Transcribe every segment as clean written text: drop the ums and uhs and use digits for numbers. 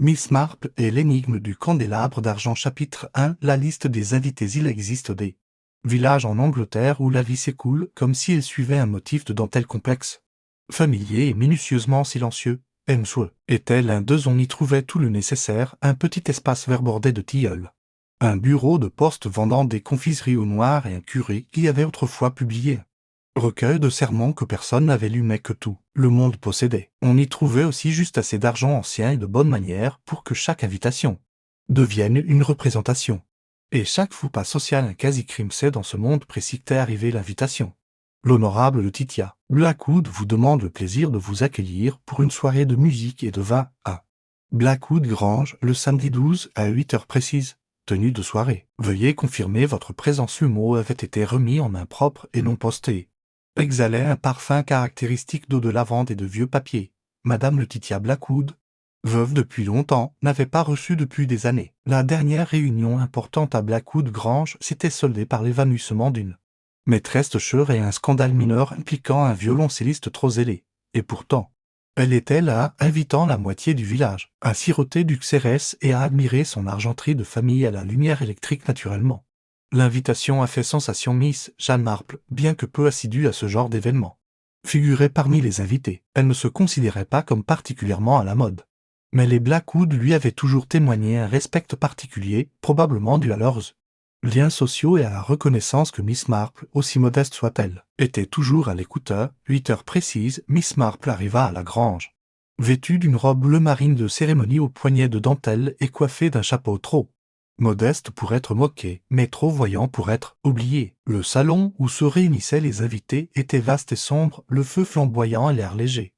Miss Marple et l'énigme du candélabre d'argent chapitre 1. La liste des invités. Il existe des villages en Angleterre où la vie s'écoule comme si elle suivait un motif de dentelle complexe. Familier et minutieusement silencieux, Hemsworth était l'un d'eux. On y trouvait tout le nécessaire, un petit espace vert bordé de tilleuls, un bureau de poste vendant des confiseries au noir et un curé qui avait autrefois publié recueil de sermons que personne n'avait lu mais que tout le monde possédait. On y trouvait aussi juste assez d'argent ancien et de bonnes manières pour que chaque invitation devienne une représentation. Et chaque fou pas social un quasi-crime sait dans ce monde précis qu'est arrivée l'invitation. L'honorable Laetitia Blackwood vous demande le plaisir de vous accueillir pour une soirée de musique et de vin à Blackwood Grange le samedi 12 à 8 heures précises. Tenue de soirée. Veuillez confirmer votre présence. Le mot avait été remis en main propre et non posté. Exhalait un parfum caractéristique d'eau de lavande et de vieux papier. Madame Laetitia Blackwood, veuve depuis longtemps, n'avait pas reçu depuis des années. La dernière réunion importante à Blackwood Grange s'était soldée par l'évanouissement d'une maîtresse de chœur et un scandale mineur impliquant un violoncelliste trop zélé. Et pourtant, elle était là, invitant la moitié du village à siroter du Xérès et à admirer son argenterie de famille à la lumière électrique naturellement. L'invitation a fait sensation. Miss Jeanne Marple, bien que peu assidue à ce genre d'événement, figurait parmi les invités. Elle ne se considérait pas comme particulièrement à la mode. Mais les Blackwood lui avaient toujours témoigné un respect particulier, probablement dû à leurs liens sociaux et à la reconnaissance que Miss Marple, aussi modeste soit-elle, était toujours à l'écouteur. 8 heures précises, Miss Marple arriva à la grange, vêtue d'une robe bleu marine de cérémonie aux poignets de dentelle et coiffée d'un chapeau trop modeste pour être moqué, mais trop voyant pour être oublié. Le salon où se réunissaient les invités était vaste et sombre, le feu flamboyant et l'air léger,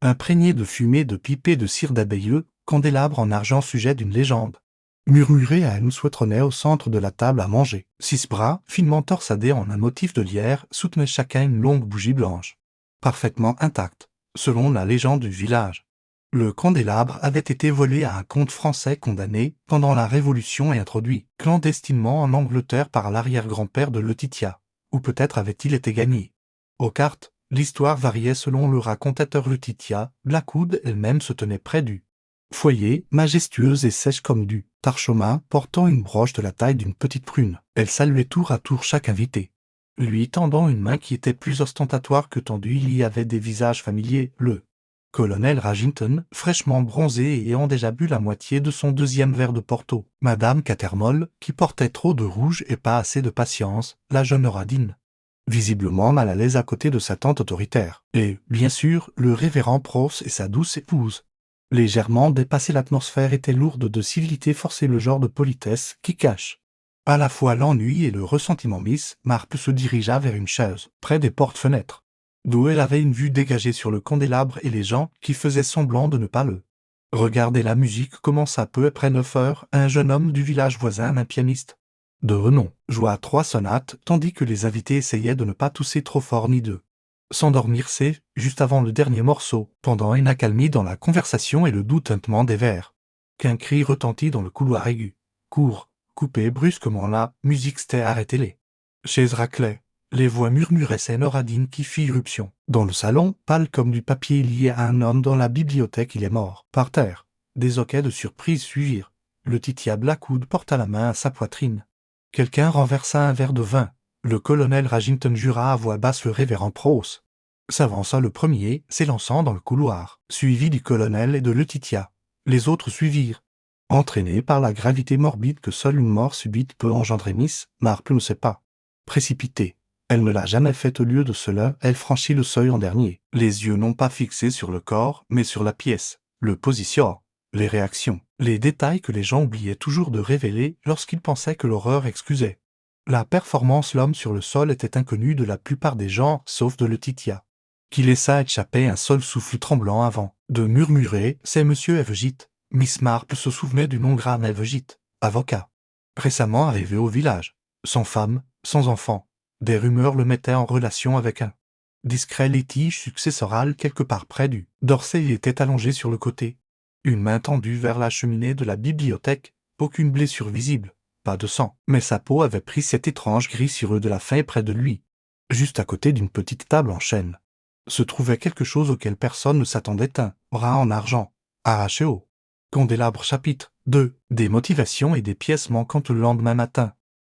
imprégné de fumée de pipe et de cire d'abeilleux, candélabre en argent sujet d'une légende murmuré à Hemsworth trônait au centre de la table à manger. 6 bras, finement torsadés en un motif de lierre, soutenaient chacun une longue bougie blanche, parfaitement intacte, selon la légende du village. Le candélabre avait été volé à un comte français condamné pendant la Révolution et introduit clandestinement en Angleterre par l'arrière-grand-père de Laetitia, ou peut-être avait-il été gagné aux cartes. L'histoire variait selon le racontateur. Laetitia Blackwood elle-même se tenait près du foyer, majestueuse et sèche comme du parchemin, portant une broche de la taille d'une petite prune. Elle saluait tour à tour chaque invité, lui tendant une main qui était plus ostentatoire que tendue. Il y avait des visages familiers. Le colonel Ragington, fraîchement bronzé et ayant déjà bu la moitié de son 2e verre de Porto. Madame Cattermole, qui portait trop de rouge et pas assez de patience. La jeune Oradine, visiblement mal à l'aise à côté de sa tante autoritaire. Et, bien sûr, le révérend Pross et sa douce épouse. Légèrement dépassée, l'atmosphère était lourde de civilité forcée, le genre de politesse qui cache à la fois l'ennui et le ressentiment. Miss Marple se dirigea vers une chaise, près des portes-fenêtres, d'où elle avait une vue dégagée sur le candélabre et les gens qui faisaient semblant de ne pas le regarder. La musique commença peu après 9 heures. Un jeune homme du village voisin, un pianiste de renom, joua 3 sonates, tandis que les invités essayaient de ne pas tousser trop fort ni de s'endormir. C'est, juste avant le dernier morceau, pendant une accalmie dans la conversation et le doux tintement des vers, qu'un cri retentit dans le couloir aigu, court, coupé brusquement. La musique s'était arrêtée. Les chaises raclaient. Les voix murmuraient. C'est Noradine qui fit irruption. Dans le salon, pâle comme du papier, lié à un homme dans la bibliothèque. Il est mort. Par terre, des hoquets de surprise suivirent. Laetitia Blackwood porta la main à sa poitrine. Quelqu'un renversa un verre de vin. Le colonel Ragington jura à voix basse. Le révérend Pross s'avança le premier, s'élançant dans le couloir, suivi du colonel et de Laetitia. Les autres suivirent, entraînés par la gravité morbide que seule une mort subite peut engendrer. Miss Marple ne s'est pas précipitée. Elle ne l'a jamais fait. Au lieu de cela, elle franchit le seuil en dernier, les yeux non pas fixés sur le corps, mais sur la pièce, le position, les réactions, les détails que les gens oubliaient toujours de révéler lorsqu'ils pensaient que l'horreur excusait la performance. L'homme sur le sol était inconnu de la plupart des gens, sauf de Laetitia, qui laissa échapper un seul souffle tremblant avant de murmurer « C'est Monsieur Evegite ». Miss Marple se souvenait du nom Graham Evegite, avocat, récemment arrivé au village, sans femme, sans enfant. Des rumeurs le mettaient en relation avec un discret litige successoral quelque part près du Dorset. Il était allongé sur le côté, une main tendue vers la cheminée de la bibliothèque. Aucune blessure visible, pas de sang, mais sa peau avait pris cet étrange gris cireux de la faim. Et près de lui, juste à côté d'une petite table en chêne, se trouvait quelque chose auquel personne ne s'attendait, un rat en argent, arraché au Candélabre chapitre 2. Des motivations et des pièces manquantes le lendemain matin.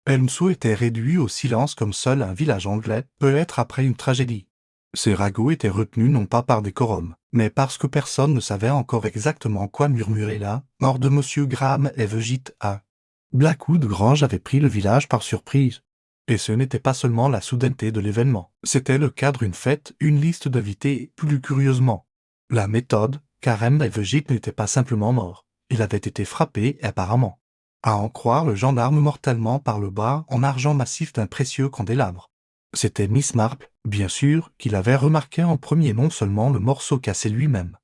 Elmsou était réduit au silence comme seul un village anglais peut être après une tragédie. Ces ragots étaient retenus non pas par décorum, mais parce que personne ne savait encore exactement quoi murmurer là, mort de Monsieur Graham Evergit à Blackwood Grange avait pris le village par surprise. Et ce n'était pas seulement la soudaineté de l'événement, c'était le cadre d'une fête, une liste d'invités et, plus curieusement, la méthode, car M. Evergit n'était pas simplement mort, il avait été frappé apparemment. À en croire le gendarme mortellement par le bas en argent massif d'un précieux candélabre. C'était Miss Marple, bien sûr, qu'il avait remarqué en premier non seulement le morceau cassé lui-même,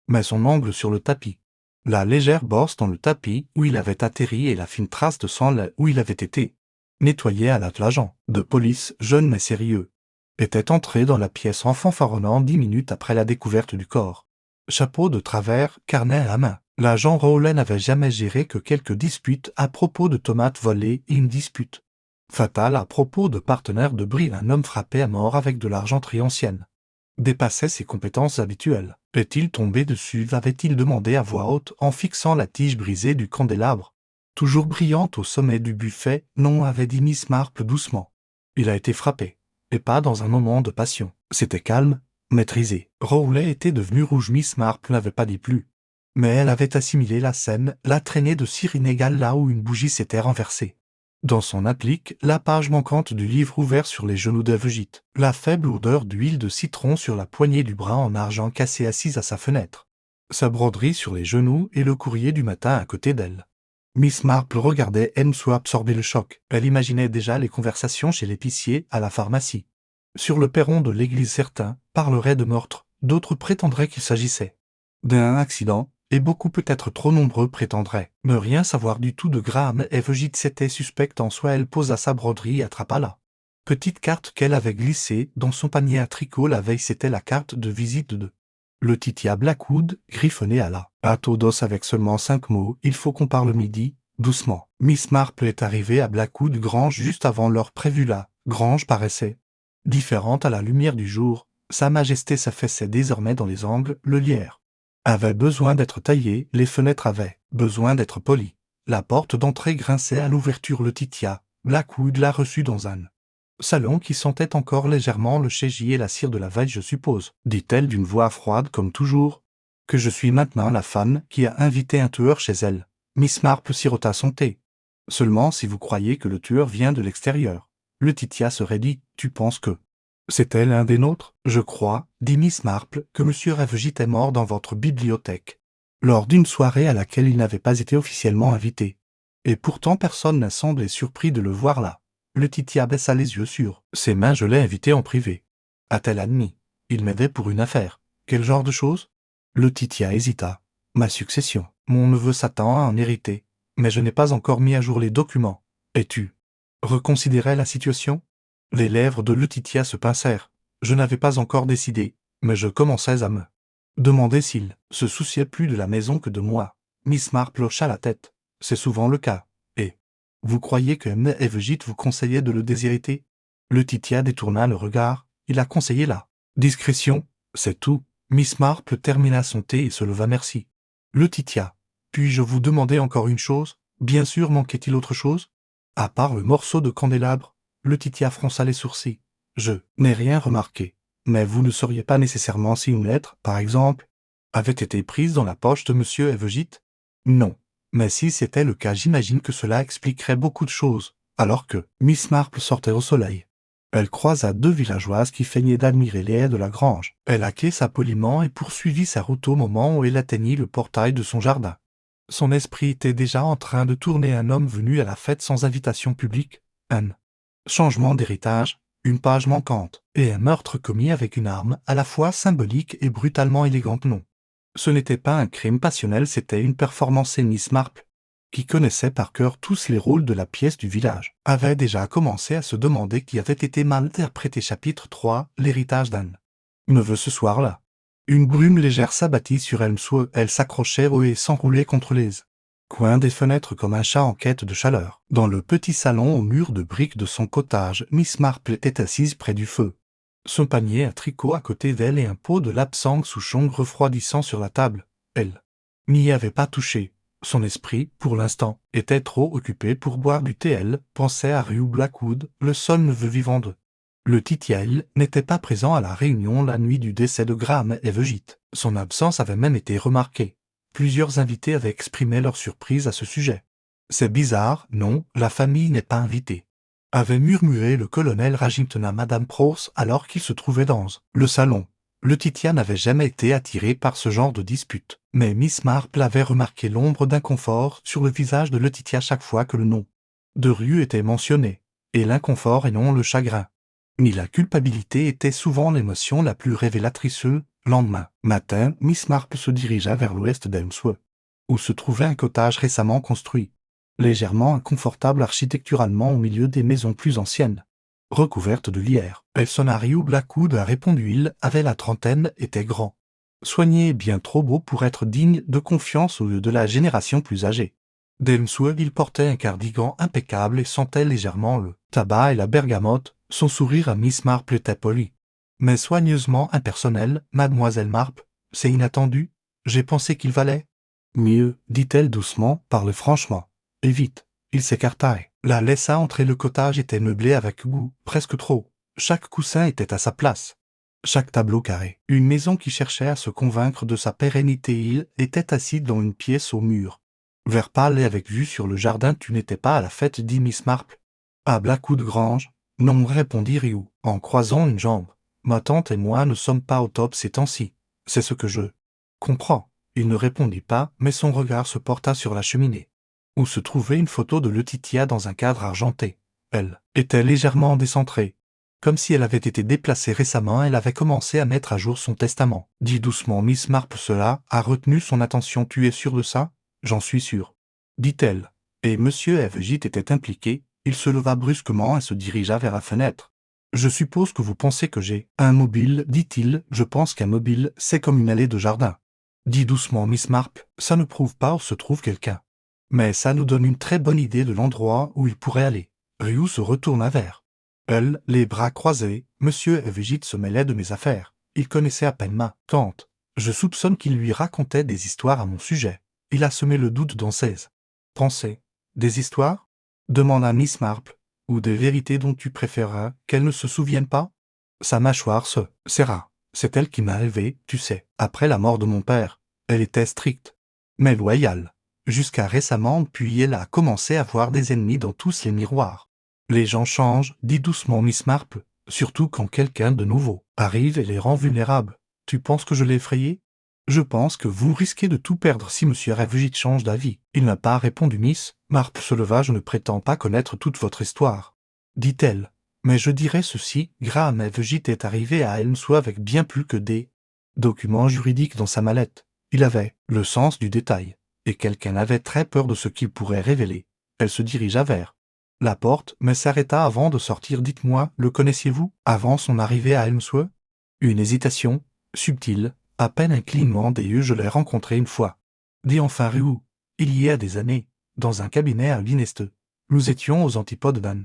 mais son angle sur le tapis. La légère bosse dans le tapis où il avait atterri et la fine trace de sang là où il avait été nettoyé à l'agent de police, jeune mais sérieux, était entré dans la pièce en fanfaronnant 10 minutes après la découverte du corps. Chapeau de travers, carnet à la main. L'agent Rowley n'avait jamais géré que quelques disputes à propos de tomates volées et une dispute fatale à propos de partenaires de bris. Un homme frappé à mort avec de l'argenterie ancienne dépassait ses compétences habituelles. Est-il tombé dessus, avait-il demandé à voix haute en fixant la tige brisée du candélabre, toujours brillante au sommet du buffet. Non, avait dit Miss Marple doucement. Il a été frappé, et pas dans un moment de passion. C'était calme, maîtrisé. Rowley était devenu rouge. Miss Marple n'avait pas dit plus. Mais elle avait assimilé la scène, la traînée de cire inégale là où une bougie s'était renversée. Dans son applique, la page manquante du livre ouvert sur les genoux d'Evegit, la faible odeur d'huile de citron sur la poignée du bras en argent cassé assise à sa fenêtre, sa broderie sur les genoux et le courrier du matin à côté d'elle. Miss Marple regardait Elmsou absorber le choc. Elle imaginait déjà les conversations chez l'épicier, à la pharmacie. Sur le perron de l'église, certains parleraient de meurtre, d'autres prétendraient qu'il s'agissait d'un accident, et beaucoup peut-être trop nombreux prétendraient ne rien savoir du tout de Graham Evergit. C'était suspect en soi. Elle posa sa broderie et attrapa la petite carte qu'elle avait glissée dans son panier à tricot la veille. C'était la carte de visite de le Titia Blackwood, griffonnée à la pâte d'os avec seulement 5 mots. Il faut qu'on parle midi, doucement. Miss Marple est arrivée à Blackwood Grange juste avant l'heure prévue. La grange paraissait différente à la lumière du jour. Sa Majesté s'affaissait désormais dans les angles. Le lierre avait besoin d'être taillé, les fenêtres avaient besoin d'être polies. La porte d'entrée grinçait à l'ouverture. Le Titia Blackwood l'a reçu dans un salon qui sentait encore légèrement le chégi et la cire de la veille. Je suppose, dit-elle d'une voix froide comme toujours, que je suis maintenant la femme qui a invité un tueur chez elle. Miss Marple sirota son thé. Seulement si vous croyez que le tueur vient de l'extérieur. Le Titia serait dit, tu penses que c'était l'un des nôtres? Je crois, dit Miss Marple, que Monsieur Evergit est mort dans votre bibliothèque, lors d'une soirée à laquelle il n'avait pas été officiellement invité. Et pourtant personne n'a semblé surpris de le voir là. Le Titia baissa les yeux sur ses mains. Je l'ai invité en privé, a-t-elle admis. Il m'aidait pour une affaire. Quel genre de chose? Le Titia hésita. Ma succession. Mon neveu s'attend à en hériter, mais je n'ai pas encore mis à jour les documents. Et tu reconsidérais la situation? Les lèvres de Le Titia se pincèrent. Je n'avais pas encore décidé, mais je commençais à me demander s'il se souciait plus de la maison que de moi. Miss Marple hocha la tête. C'est souvent le cas. Et vous croyez que M. Evergit vous conseillait de le déshériter? Le Titia détourna le regard. Il a conseillé la discrétion, c'est tout. Miss Marple termina son thé et se leva. Merci. Le Titia. Puis-je vous demander encore une chose? Bien sûr, manquait-il autre chose? À part le morceau de candélabre? Le Titia fronça les sourcils. Je n'ai rien remarqué. Mais vous ne sauriez pas nécessairement si une lettre, par exemple, avait été prise dans la poche de Monsieur Evergit? Non. Mais si c'était le cas, j'imagine que cela expliquerait beaucoup de choses. Alors que Miss Marple sortait au soleil, elle croisa 2 villageoises qui feignaient d'admirer les haies de la grange. Elle acquiesça poliment et poursuivit sa route au moment où elle atteignit le portail de son jardin. Son esprit était déjà en train de tourner. Un homme venu à la fête sans invitation publique, un changement d'héritage, une page manquante, et un meurtre commis avec une arme à la fois symbolique et brutalement élégante. Non. Ce n'était pas un crime passionnel, c'était une performance. Et Miss Marple, qui connaissait par cœur tous les rôles de la pièce du village, avait déjà commencé à se demander qui avait été mal interprété. Chapitre 3. L'héritage d'Anne. Neveu. Ce soir-là, une brume légère s'abattit sur Elmsou. Elle s'accrochait haut et s'enroulait contre les coin des fenêtres comme un chat en quête de chaleur. Dans le petit salon au mur de briques de son cottage, Miss Marple était assise près du feu. Son panier à tricot à côté d'elle et un pot de lapsang souchong refroidissant sur la table. Elle n'y avait pas touché. Son esprit, pour l'instant, était trop occupé pour boire du thé. Elle pensait à Rue Blackwood, le seul neveu vivant de le Titiail n'était pas présent à la réunion la nuit du décès de Graham Evergit. Son absence avait même été remarquée. Plusieurs invités avaient exprimé leur surprise à ce sujet. C'est bizarre, non, la famille n'est pas invitée, avait murmuré le colonel Ragington à Madame Prowse alors qu'il se trouvait dans le salon. Le Titia n'avait jamais été attiré par ce genre de dispute, mais Miss Marple avait remarqué l'ombre d'inconfort sur le visage de Letitia chaque fois que le nom de Rue était mentionné, et l'inconfort et non le chagrin. Ni la culpabilité était souvent l'émotion la plus révélatrice. Le lendemain matin, Miss Marple se dirigea vers l'ouest d'Elmsworth, où se trouvait un cottage récemment construit, légèrement inconfortable architecturalement au milieu des maisons plus anciennes, recouvertes de lierre. Rue Blackwood, a répondu. Il avait la trentaine, était grand, soigné et bien trop beau pour être digne de confiance au lieu de la génération plus âgée. D'Elmsworth, il portait un cardigan impeccable et sentait légèrement le tabac et la bergamote. Son sourire à Miss Marple était poli, mais soigneusement impersonnel. Mademoiselle Marple, c'est inattendu, j'ai pensé qu'il valait mieux, dit-elle doucement, parle franchement. Et vite. Il s'écarta et la laissa entrer. Le cottage était meublé avec goût, presque trop. Chaque coussin était à sa place. Chaque tableau carré. Une maison qui cherchait à se convaincre de sa pérennité. Il était assis dans une pièce au mur vert pâle et avec vue sur le jardin. Tu n'étais pas à la fête, dit Miss Marple. À Blackwood Grange? Non, répondit Rue, en croisant une jambe. Ma tante et moi ne sommes pas au top ces temps-ci. C'est ce que je comprends. Il ne répondit pas, mais son regard se porta sur la cheminée, où se trouvait une photo de Letitia dans un cadre argenté. Elle était légèrement décentrée, comme si elle avait été déplacée récemment. Elle avait commencé à mettre à jour son testament. Dit doucement Miss Marple. Cela a retenu son attention. Tu es sûr de ça? J'en suis sûr, dit-elle. Et Monsieur Evergit était impliqué. Il se leva brusquement et se dirigea vers la fenêtre. Je suppose que vous pensez que j'ai un mobile, dit-il. Je pense qu'un mobile, c'est comme une allée de jardin, dit doucement Miss Marple. Ça ne prouve pas où se trouve quelqu'un, mais ça nous donne une très bonne idée de l'endroit où il pourrait aller. Rue se retourna vers elle, les bras croisés. Monsieur Evergit se mêlait de mes affaires. Il connaissait à peine ma tante. Je soupçonne qu'il lui racontait des histoires à mon sujet. Il a semé le doute dans ses pensées. Des histoires? Demanda Miss Marple. Ou des vérités dont tu préféreras qu'elle ne se souvienne pas? Sa mâchoire se serra. C'est elle qui m'a élevé, tu sais. Après la mort de mon père, elle était stricte, mais loyale. Jusqu'à récemment, puis elle a commencé à voir des ennemis dans tous les miroirs. Les gens changent, dit doucement Miss Marple, surtout quand quelqu'un de nouveau arrive et les rend vulnérables. Tu penses que je l'ai effrayé? Je pense que vous risquez de tout perdre si Monsieur Evergit change d'avis. Il n'a pas répondu. Miss Marple se leva. Je ne prétends pas connaître toute votre histoire, dit-elle. Mais je dirais ceci, Graham Evergit est arrivé à Elmsworth avec bien plus que des documents juridiques dans sa mallette. Il avait le sens du détail, et quelqu'un avait très peur de ce qu'il pourrait révéler. Elle se dirigea vers la porte, mais s'arrêta avant de sortir. Dites-moi, le connaissiez-vous avant son arrivée à Elmsworth? Une hésitation, subtile, à peine un clignement des yeux. Je l'ai rencontré une fois, dit enfin Rue. Il y a des années, dans un cabinet à Linesteux. Nous étions aux antipodes d'un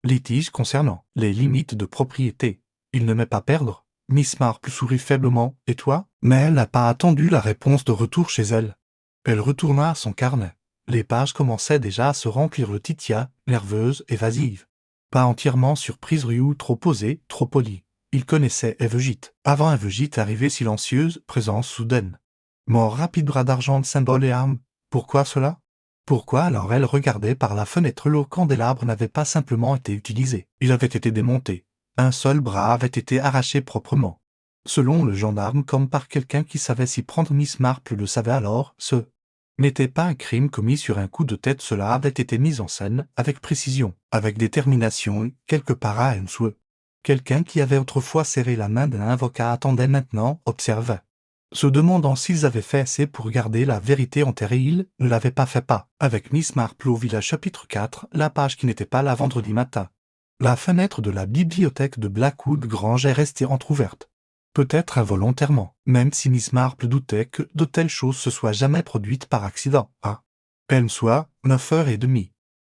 litige concernant les limites de propriété. Il ne m'est pas perdre. Miss Marple sourit faiblement. Et toi? Mais elle n'a pas attendu la réponse de retour chez elle. Elle retourna à son carnet. Les pages commençaient déjà à se remplir. Letitia, nerveuse, évasive, pas entièrement surprise. Rue, trop posée, trop polie. Il connaissait Evergit. Avant Evergit, arrivée silencieuse, présence soudaine. Mort rapide, bras d'argent, symbole et arme. Pourquoi cela? Pourquoi alors elle regardait par la fenêtre? Le candélabre n'avait pas simplement été utilisé. Il avait été démonté. Un seul bras avait été arraché proprement, selon le gendarme, comme par quelqu'un qui savait s'y prendre. Miss Marple le savait alors. Ce n'était pas un crime commis sur un coup de tête. Cela avait été mis en scène, avec précision, avec détermination, quelque part à Elmsworth. Quelqu'un qui avait autrefois serré la main d'un avocat attendait maintenant, observait, se demandant s'ils avaient fait assez pour garder la vérité enterrée. Ils ne l'avaient pas fait. Pas avec Miss Marple au village. Chapitre 4, la page qui n'était pas là. Vendredi matin. La fenêtre de la bibliothèque de Blackwood Grange est restée entr'ouverte. Peut-être involontairement, même si Miss Marple doutait que de telles choses se soient jamais produites par accident. À Elmsworth, 9h30.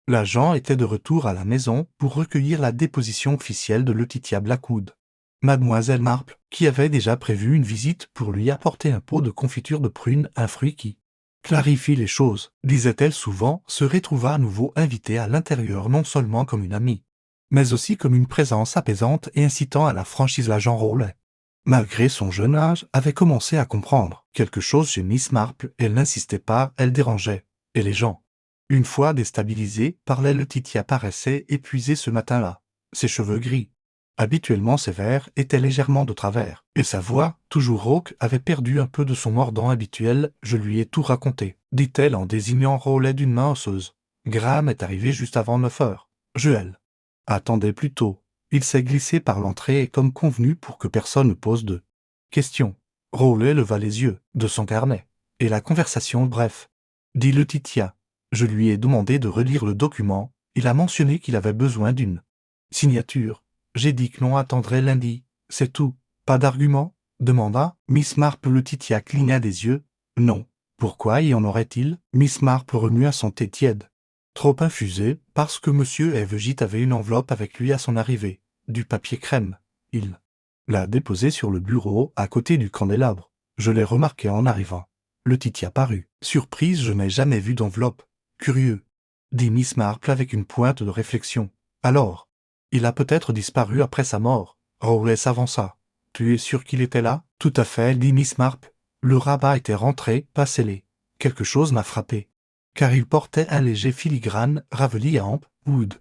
L'agent était de retour à la maison pour recueillir la déposition officielle de Letitia Blackwood. Mademoiselle Marple, qui avait déjà prévu une visite pour lui apporter un pot de confiture de prunes, un fruit qui Clarifie les choses, disait-elle souvent, se retrouva à nouveau invitée à l'intérieur non seulement comme une amie, mais aussi comme une présence apaisante et incitant à la franchise. L'agent Rowley, malgré son jeune âge, avait commencé à comprendre quelque chose chez Miss Marple. Elle n'insistait pas, elle dérangeait. Et les gens, une fois déstabilisés, parlaient. Laetitia paraissait épuisée ce matin-là. Ses cheveux gris, habituellement sévères, étaient légèrement de travers, et sa voix, toujours rauque, avait perdu un peu de son mordant habituel. Je lui ai tout raconté, dit-elle en désignant Rowley d'une main osseuse. Graham est arrivé juste avant 9 heures. Joël attendait plus tôt. Il s'est glissé par l'entrée comme convenu pour que personne ne pose de questions. Rowley leva les yeux de son carnet. Et la conversation, bref, dit Laetitia. Je lui ai demandé de relire le document. Il a mentionné qu'il avait besoin d'une signature. J'ai dit que l'on attendrait lundi. C'est tout. Pas d'argument demanda Miss Marple. Laetitia cligna des yeux. Non. Pourquoi y en aurait-il? Miss Marple remua son thé tiède. Trop infusé, parce que monsieur Evegit avait une enveloppe avec lui à son arrivée. Du papier crème. Il l'a déposé sur le bureau, à côté du candélabre. Je l'ai remarqué en arrivant. Laetitia parut. Surprise, je n'ai jamais vu d'enveloppe. Curieux, dit Miss Marple avec une pointe de réflexion. Alors, il a peut-être disparu après sa mort. Rowley s'avança. Tu es sûr qu'il était là? Tout à fait, dit Miss Marple. Le rabat était rentré, pas scellé. Quelque chose m'a frappé, car il portait un léger filigrane raveli à ample wood.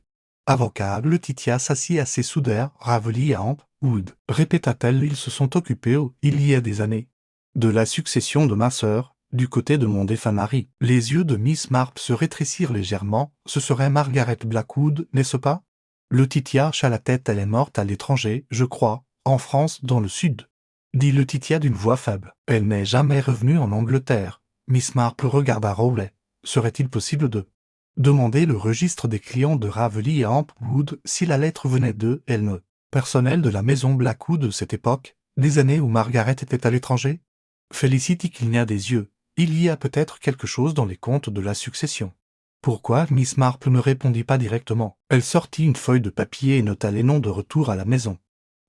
Avocat, Laetitia s'assit assez soudain. Raveli à ample wood, répéta-t-elle. Ils se sont occupés, il y a des années, de la succession de ma sœur, du côté de mon défunt mari. Les yeux de Miss Marple se rétrécirent légèrement. Ce serait Margaret Blackwood, n'est-ce pas? Laetitia hocha la tête. Elle est morte à l'étranger, je crois, en France, dans le sud, dit Laetitia d'une voix faible. Elle n'est jamais revenue en Angleterre. Miss Marple regarda Rowley. Serait-il possible de demander le registre des clients de Ravely et Ampwood si la lettre venait d'eux? Elle ne personnel de la maison Blackwood de cette époque, des années où Margaret était à l'étranger? Felicity cligna des yeux. Il y a peut-être quelque chose dans les comptes de la succession. Pourquoi Miss Marple ne répondit pas directement? Elle sortit une feuille de papier et nota les noms de retour à la maison.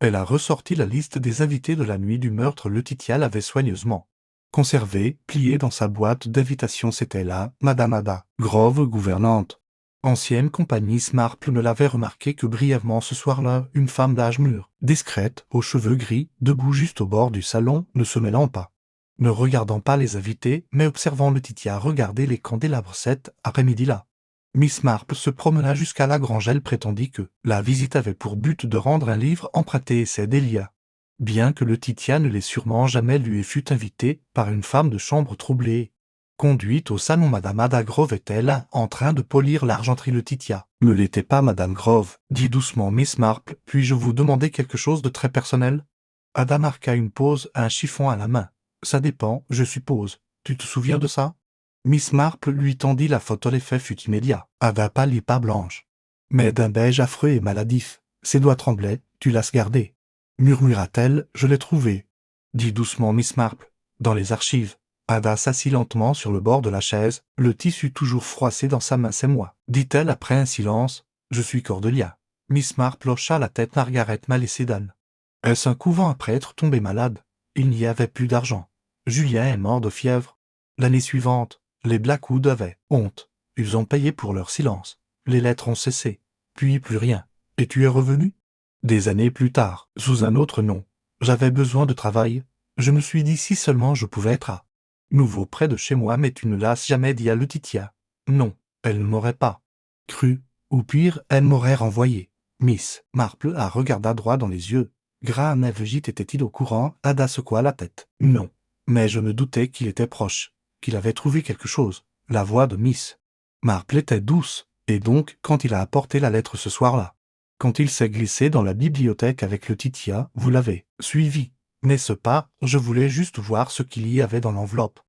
Elle a ressorti la liste des invités de la nuit du meurtre. Laetitia l'avait soigneusement conservée, pliée dans sa boîte d'invitation. C'était là, Madame Ada Grove, gouvernante, ancienne compagnie. Miss Marple ne l'avait remarqué que brièvement ce soir-là. Une femme d'âge mûr, discrète, aux cheveux gris, debout juste au bord du salon, ne se mêlant pas, ne regardant pas les invités, mais observant Laetitia regarder les candélabres. Cet après-midi-là, Miss Marple se promena jusqu'à la grange. Elle prétendit que la visite avait pour but de rendre un livre emprunté. C'est Delia. Bien que Laetitia ne l'ait sûrement jamais lu et fut invitée par une femme de chambre troublée. Conduite au salon, Madame Ada Grove était-elle en train de polir l'argenterie? Laetitia ne l'était pas, Madame Grove, dit doucement Miss Marple. Puis-je vous demander quelque chose de très personnel? Ada marqua une pause, un chiffon à la main. Ça dépend, je suppose. Tu te souviens de ça? Miss Marple lui tendit la photo. L'effet fut immédiat. Ada pâlit, pas blanche, mais d'un beige affreux et maladif. Ses doigts tremblaient. Tu l'as gardé, murmura-t-elle. Je l'ai trouvé, dit doucement Miss Marple, dans les archives. Ada s'assit lentement sur le bord de la chaise, le tissu toujours froissé dans sa main. C'est moi, dit-elle après un silence. Je suis Cordelia. Miss Marple hocha la tête. Margaret m'a laissé d'âne. Est-ce un couvent après être tombé malade? Il n'y avait plus d'argent. Julien est mort de fièvre. L'année suivante, les Blackwood avaient honte. Ils ont payé pour leur silence. Les lettres ont cessé. Puis plus rien. Et tu es revenu? Des années plus tard, sous un autre nom. J'avais besoin de travail. Je me suis dit si seulement je pouvais être à nouveau près de chez moi. Mais tu ne l'as jamais dit à Laetitia? Non, elle ne m'aurait pas cru. Ou pire, elle m'aurait renvoyé. Miss Marple la regarda droit dans les yeux. Graham Evegit était-il au courant? Ada secoua la tête. Non. Mais je me doutais qu'il était proche, qu'il avait trouvé quelque chose. La voix de Miss Marple était douce. Et donc, quand il a apporté la lettre ce soir-là, quand il s'est glissé dans la bibliothèque avec Laetitia, vous l'avez suivi, n'est-ce pas? Je voulais juste voir ce qu'il y avait dans l'enveloppe,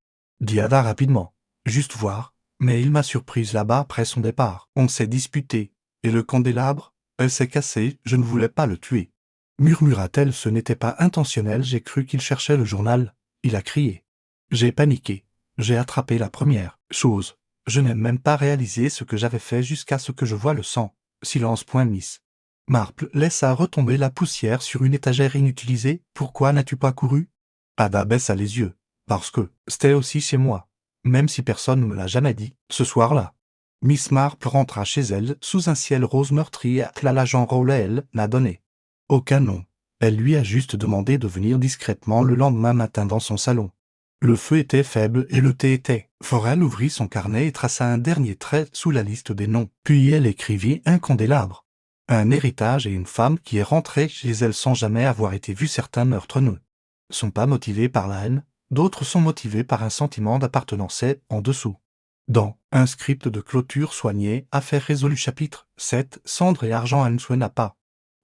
dit Ada rapidement. Juste voir, mais il m'a surprise là-bas après son départ. On s'est disputé, et le candélabre, elle s'est cassée. Je ne voulais pas le tuer, murmura-t-elle. Ce n'était pas intentionnel. J'ai cru qu'il cherchait le journal. Il a crié. J'ai paniqué. J'ai attrapé la première chose. Je n'ai même pas réalisé ce que j'avais fait jusqu'à ce que je voie le sang. Silence. Miss Marple laissa retomber la poussière sur une étagère inutilisée. Pourquoi n'as-tu pas couru? Ada baissa les yeux. Parce que c'était aussi chez moi. même si personne ne me l'a jamais dit, ce soir-là. Miss Marple rentra chez elle sous un ciel rose meurtri que l'agent Rowley, elle, n'a donné aucun nom. Elle lui a juste demandé de venir discrètement le lendemain matin dans son salon. Le feu était faible et le thé était. Forel ouvrit son carnet et traça un dernier trait sous la liste des noms. Puis elle écrivit un candélabre. Un héritage et une femme qui est rentrée chez elle sans jamais avoir été vue. Certains meurtres ne sont pas motivés par la haine, d'autres sont motivés par un sentiment d'appartenance en dessous. Dans un script de clôture soigné, affaire résolue chapitre 7, Cendre et argent. Answe n'a pas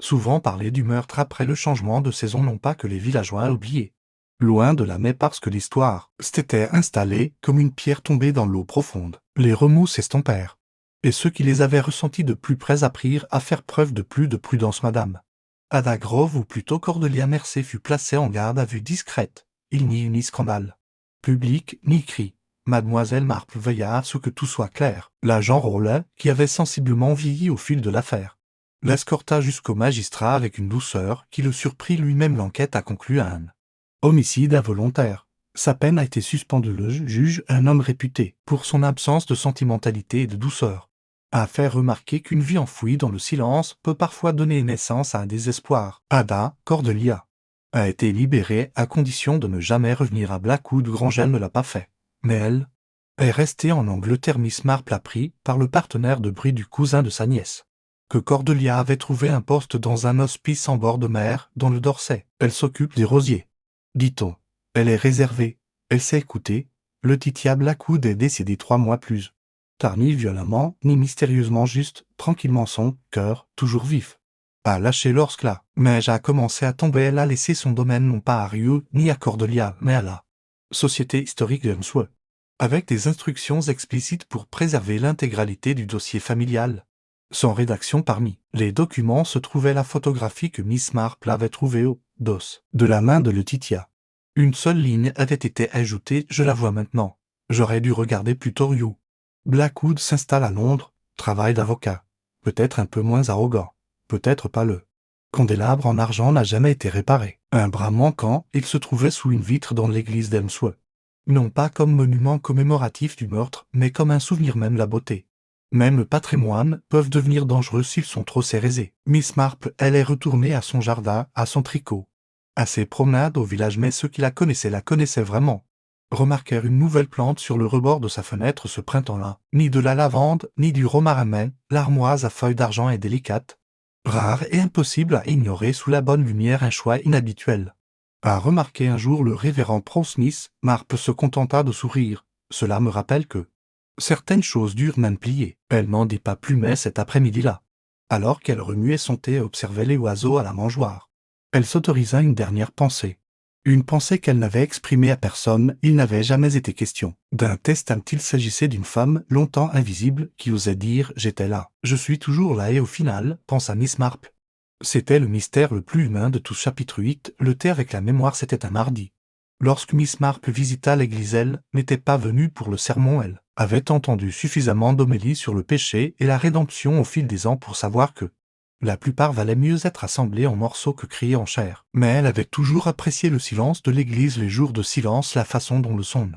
souvent parlé du meurtre après le changement de saison, non pas que les villageois aient oublié. Loin de là, mais parce que l'histoire s'était installée comme une pierre tombée dans l'eau profonde. Les remous s'estompèrent. Et ceux qui les avaient ressentis de plus près apprirent à faire preuve de plus de prudence. Madame Ada Grove, ou plutôt Cordelia Mercey, fut placée en garde à vue discrète. Il n'y eut ni scandale public, ni cri. Mademoiselle Marple veilla à ce que tout soit clair. L'agent Rowley, qui avait sensiblement vieilli au fil de l'affaire, l'escorta jusqu'au magistrat avec une douceur qui le surprit lui-même. L'enquête a conclu à un homicide involontaire. Sa peine a été suspendue. Le juge, un homme réputé pour son absence de sentimentalité et de douceur, a fait remarquer qu'une vie enfouie dans le silence peut parfois donner naissance à un désespoir. Ada Cordelia a été libérée à condition de ne jamais revenir à Blackwood Grange. Elle ne l'a pas fait. Mais elle est restée en Angleterre. Miss Marple apprit, par le partenaire de bruit du cousin de sa nièce, que Cordelia avait trouvé un poste dans un hospice en bord de mer, dans le Dorset. Elle s'occupe des rosiers, dit-on. Elle est réservée, elle sait écouter. Le Titia Blackwood est décédé 3 mois plus tard, ni violemment, ni mystérieusement, juste, tranquillement, son cœur, toujours vif, a lâché lorsque la neige a commencé à tomber. Elle a laissé son domaine non pas à Rieu, ni à Cordelia, mais à la Société historique de Hemsworth, avec des instructions explicites pour préserver l'intégralité du dossier familial. Sans rédaction. Parmi les documents se trouvait la photographie que Miss Marple avait trouvée au dos de la main de Letitia. Une seule ligne avait été ajoutée: je la vois maintenant. J'aurais dû regarder plus tôt. Rieu. Blackwood s'installe à Londres, travail d'avocat, peut-être un peu moins arrogant, peut-être pas. Le candélabre en argent n'a jamais été réparé. Un bras manquant, il se trouvait sous une vitre dans l'église d'Hemsworth. Non pas comme monument commémoratif du meurtre, mais comme un souvenir. Même la beauté, même le patrimoine, peuvent devenir dangereux s'ils sont trop cérézés. Miss Marple, elle est retournée à son jardin, à son tricot, à ses promenades au village, mais ceux qui la connaissaient vraiment remarquèrent une nouvelle plante sur le rebord de sa fenêtre ce printemps-là. Ni de la lavande, ni du romarin, mais l'armoise à feuilles d'argent est délicate, rare et impossible à ignorer sous la bonne lumière. Un choix inhabituel, a remarqué un jour le révérend Pro Smith. Marple se contenta de sourire. Cela me rappelle que certaines choses durent même plier. Elle n'en dit pas plus, mais cet après-midi-là, alors qu'elle remuait son thé et observait les oiseaux à la mangeoire, elle s'autorisa une dernière pensée. Une pensée qu'elle n'avait exprimée à personne. Il n'avait jamais été question d'un testament. Il s'agissait d'une femme longtemps invisible qui osait dire « j'étais là, je suis toujours là » et au final, pensa Miss Marple, c'était le mystère le plus humain de tout. Chapitre 8, le thé avec la mémoire. C'était un mardi. Lorsque Miss Marple visita l'église, elle n'était pas venue pour le sermon. Elle avait entendu suffisamment d'homélies sur le péché et la rédemption au fil des ans pour savoir que la plupart valait mieux être assemblés en morceaux que criés en chair. Mais elle avait toujours apprécié le silence de l'église, les jours de silence, la façon dont le son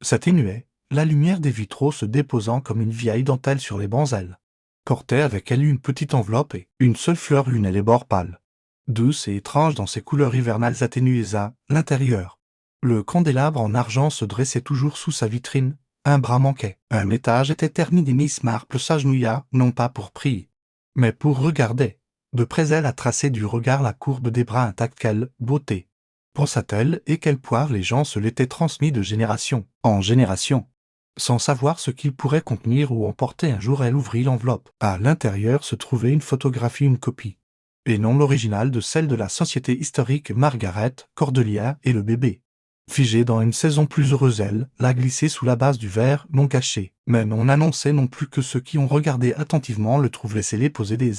s'atténuait, la lumière des vitraux se déposant comme une vieille dentelle sur les bancs. Elle portait avec elle une petite enveloppe et une seule fleur lunait les bords pâles, douce et étrange dans ses couleurs hivernales atténuées. À l'intérieur, le candélabre en argent se dressait toujours sous sa vitrine. Un bras manquait. Un étage était terminé. Miss Marple s'agenouilla, non pas pour prier, mais pour regarder. De près, elle a tracé du regard la courbe des bras intacts. Quelle beauté, pensa-t-elle, et quel poids les gens se l'étaient transmis de génération en génération, sans savoir ce qu'il pourrait contenir ou emporter. Un jour, elle ouvrit l'enveloppe. À l'intérieur se trouvait une photographie, une copie, et non l'original, de celle de la Société historique Margaret, Cordelia et le bébé. Figée dans une saison plus heureuse, elle l'a glissée sous la base du verre, non caché, mais non annoncé non plus, que ceux qui ont regardé attentivement le trouvent laissé poser des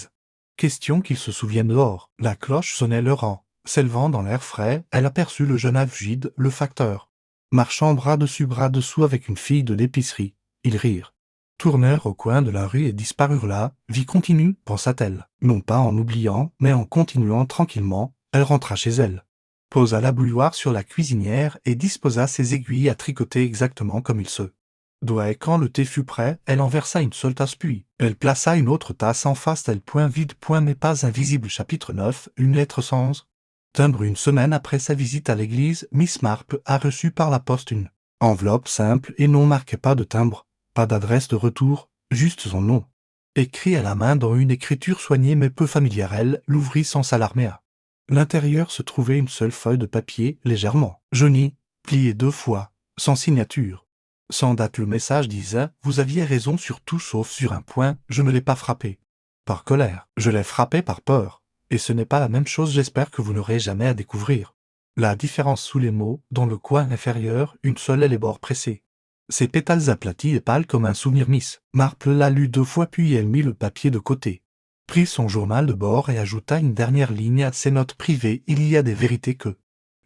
questions qu'ils se souviennent dehors. La cloche sonnait le rang. S'élevant dans l'air frais, elle aperçut le jeune Avgide, le facteur, marchant bras dessus bras dessous avec une fille de l'épicerie. Ils rirent, tournèrent au coin de la rue et disparurent là. Vie continue, pensa-t-elle. Non pas en oubliant, mais en continuant tranquillement. Elle rentra chez elle, posa la bouilloire sur la cuisinière et disposa ses aiguilles à tricoter exactement comme il se Et quand le thé fut prêt, elle en versa une seule tasse puis, elle plaça une autre tasse en face d'elle. Vide. Mais pas invisible. Chapitre 9, une lettre sans timbre. Une semaine après sa visite à l'église, Miss Marple a reçu par la poste une enveloppe simple et non marquée, pas de timbre, pas d'adresse de retour, juste son nom. Écrit à la main dans une écriture soignée mais peu familière. Elle l'ouvrit sans s'alarmer. À l'intérieur se trouvait une seule feuille de papier, légèrement jaunie, pliée 2 fois, sans signature. Sans date, le message disait « Vous aviez raison sur tout sauf sur un point, je ne l'ai pas frappé. Par colère, je l'ai frappé par peur. Et ce n'est pas la même chose, j'espère que vous n'aurez jamais à découvrir. » La différence sous les mots, dans le coin inférieur, une seule et les bords pressés. Ses pétales aplatis et pâles comme un souvenir. Miss Marple la lut 2 fois puis elle mit le papier de côté. Prit son journal de bord et ajouta une dernière ligne à ses notes privées. Il y a des vérités que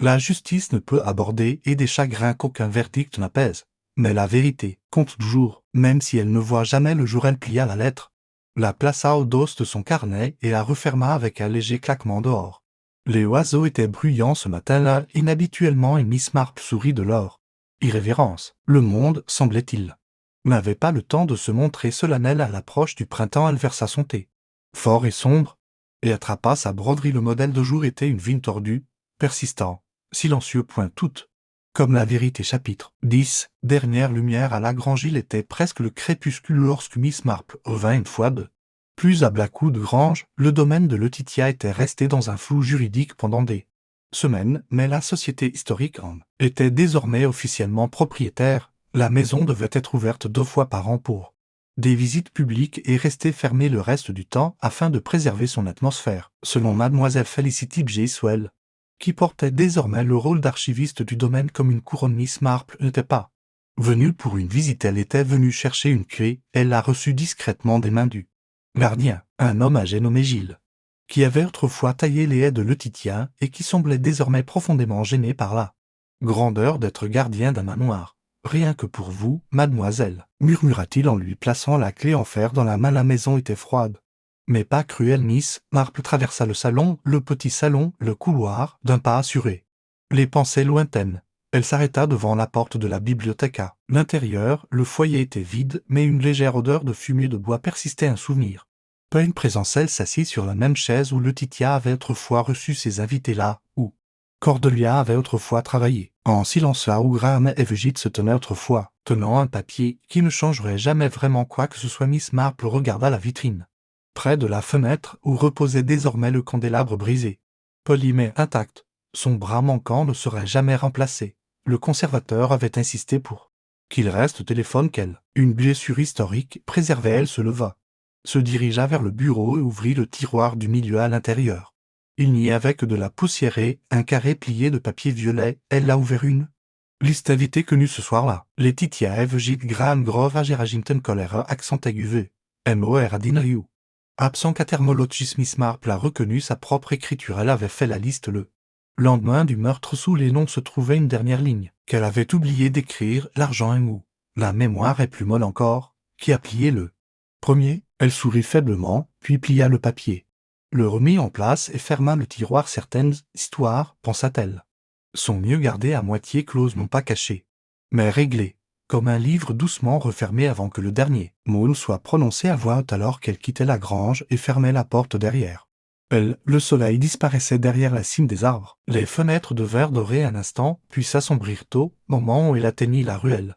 la justice ne peut aborder et des chagrins qu'aucun verdict n'apaise. Mais la vérité compte toujours, même si elle ne voit jamais le jour. Elle plia la lettre, la plaça au dos de son carnet et la referma avec un léger claquement dehors. Les oiseaux étaient bruyants ce matin-là, inhabituellement, et Miss Marple sourit de leur irrévérence. Le monde, semblait-il, n'avait pas le temps de se montrer solennel à l'approche du printemps. Elle versa son thé, fort et sombre, et attrapa sa broderie. Le modèle de jour était une vigne tordue, persistant, silencieux. Toute comme la vérité. Chapitre 10, dernière lumière à la grange. Il était presque le crépuscule lorsque Miss Marple revint une fois de plus à Blackwood Grange. Le domaine de Letitia était resté dans un flou juridique pendant des semaines, mais la société historique en était désormais officiellement propriétaire. La maison devait être ouverte 2 fois par an pour des visites publiques et rester fermée le reste du temps afin de préserver son atmosphère, selon mademoiselle Felicity Swell, qui portait désormais le rôle d'archiviste du domaine comme une couronne. Miss Marple n'était pas venue pour une visite, elle était venue chercher une clé. Elle l'a reçue discrètement des mains du gardien, un homme âgé nommé Gilles, qui avait autrefois taillé les haies de Letitia et qui semblait désormais profondément gêné par la grandeur d'être gardien d'un manoir. « Rien que pour vous, mademoiselle, » murmura-t-il en lui plaçant la clé en fer dans la main. La maison était froide, mais pas cruelle. Miss Marple traversa le salon, le petit salon, le couloir, d'un pas assuré, les pensées lointaines. Elle s'arrêta devant la porte de la bibliothèque. À l'intérieur, le foyer était vide, mais une légère odeur de fumée de bois persistait. Un souvenir, pas une présence. Elle s'assit sur la même chaise où Letitia avait autrefois reçu ses invités, là où Cordelia avait autrefois travaillé. En silence, là où Graham Evergett se tenait autrefois, tenant un papier qui ne changerait jamais vraiment quoi que ce soit. Miss Marple regarda la vitrine, près de la fenêtre où reposait désormais le candélabre brisé, poli mais intact. Son bras manquant ne serait jamais remplacé. Le conservateur avait insisté pour qu'il reste au téléphone qu'elle, une blessure historique, préservait. Elle se leva, se dirigea vers le bureau et ouvrit le tiroir du milieu. À l'intérieur, il n'y avait que de la poussière et un carré plié de papier violet. Elle l'a ouvert. Une liste invitée connue ce soir-là. Letitia Evergett, Graham Grove, Ageragington Colera, accent aigu V. M.O.R. Adinayu. Absent Catermologis. Miss Marple a reconnu sa propre écriture. Elle avait fait la liste le lendemain du meurtre. Sous les noms se trouvait une dernière ligne qu'elle avait oublié d'écrire. L'argent est mou. La mémoire est plus molle encore. Qui a plié le premier? Elle sourit faiblement, puis plia le papier, le remit en place et ferma le tiroir. Certaines histoires, pensa-t-elle, sont mieux gardées à moitié closes, non pas cachées, mais réglées, comme un livre doucement refermé avant que le dernier mot ne soit prononcé à voix haute. Alors qu'elle quittait la grange et fermait la porte derrière elle, le soleil disparaissait derrière la cime des arbres. Les fenêtres de verre doré un instant, puis s'assombrirent au moment où elle atteignit la ruelle.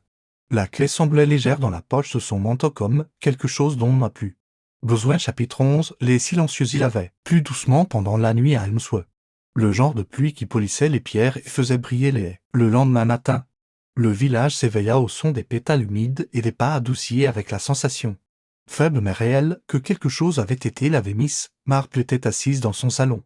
La clé semblait légère dans la poche de son manteau, comme quelque chose dont on n'a plus besoin. Chapitre 11, les silencieux. Il avait plu doucement pendant la nuit à Helmsworth, le genre de pluie qui polissait les pierres et faisait briller les haies. Le lendemain matin, le village s'éveilla au son des pétales humides et des pas adoucis, avec la sensation, faible mais réelle, que quelque chose avait été lavé. Miss Marple était assise dans son salon,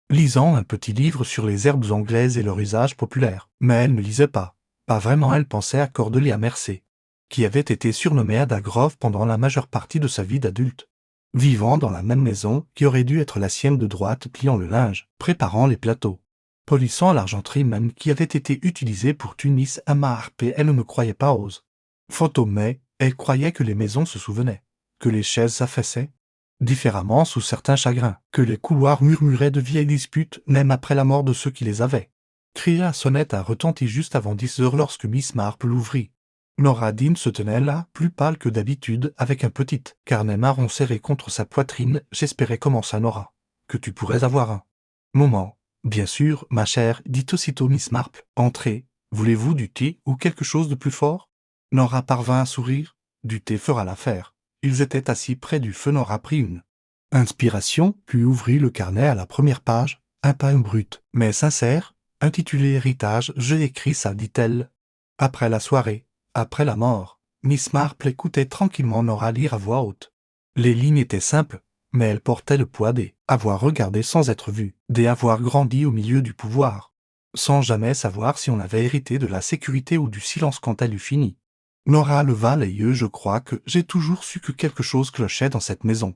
lisant un petit livre sur les herbes anglaises et leur usage populaire. Mais elle ne lisait pas vraiment. Elle pensait à Cordelia Mercer, qui avait été surnommée Ada Grove pendant la majeure partie de sa vie d'adulte, vivant dans la même maison qui aurait dû être la sienne de droite, pliant le linge, préparant les plateaux, polissant l'argenterie même qui avait été utilisée pour Tunis à Marpe. Elle ne croyait pas aux photos, mais elle croyait que les maisons se souvenaient, que les chaises s'affaissaient différemment sous certains chagrins, que les couloirs murmuraient de vieilles disputes, même après la mort de ceux qui les avaient. Cria la sonnette a retenti juste avant 10 heures lorsque Miss Marple l'ouvrit. Nora Dean se tenait là, plus pâle que d'habitude, avec un petit carnet marron serré contre sa poitrine. J'espérais, commença Nora, que tu pourrais avoir un moment. Bien sûr, ma chère, dit aussitôt Miss Marple. Entrez. Voulez-vous du thé ou quelque chose de plus fort? Nora parvint à sourire. Du thé fera l'affaire. Ils étaient assis près du feu. Nora prit une inspiration, puis ouvrit le carnet à la première page. Un poème brut, mais sincère, intitulé Héritage. J'ai écrit ça, dit-elle. Après la soirée, après la mort, Miss Marple écoutait tranquillement Nora lire à voix haute. Les lignes étaient simples, mais elles portaient le poids des avoir regardé sans être vu, des avoir grandi au milieu du pouvoir, sans jamais savoir si on avait hérité de la sécurité ou du silence quand elle eut fini. Nora leva les yeux. Je crois que j'ai toujours su que quelque chose clochait dans cette maison,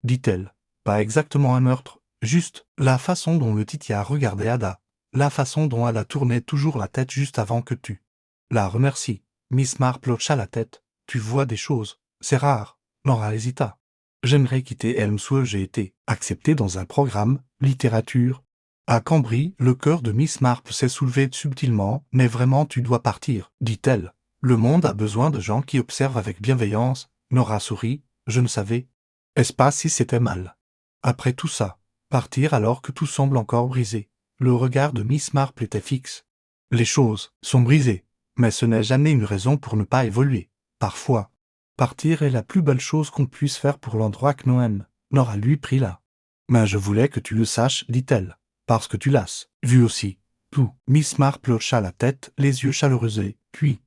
dit-elle. Pas exactement un meurtre, juste la façon dont le Titia regardait Ada, la façon dont Ada tournait toujours la tête juste avant que tu la remercies. Miss Marple hocha la tête. Tu vois des choses, c'est rare. Nora hésita. J'aimerais quitter Elmsworth. J'ai été accepté dans un programme, littérature. À Cambridge, le cœur de Miss Marple s'est soulevé subtilement. Mais vraiment tu dois partir, dit-elle. Le monde a besoin de gens qui observent avec bienveillance. Nora sourit. Je ne savais pas si c'était mal. Après tout ça, partir alors que tout semble encore brisé. Le regard de Miss Marple était fixe. Les choses sont brisées, mais ce n'est jamais une raison pour ne pas évoluer. Parfois, partir est la plus belle chose qu'on puisse faire pour l'endroit que l'on aime. Nora lui prit là. Mais je voulais que tu le saches, dit-elle, parce que tu l'as vu aussi. Tout. Miss Marple hocha la tête, les yeux chaleureux. Puis,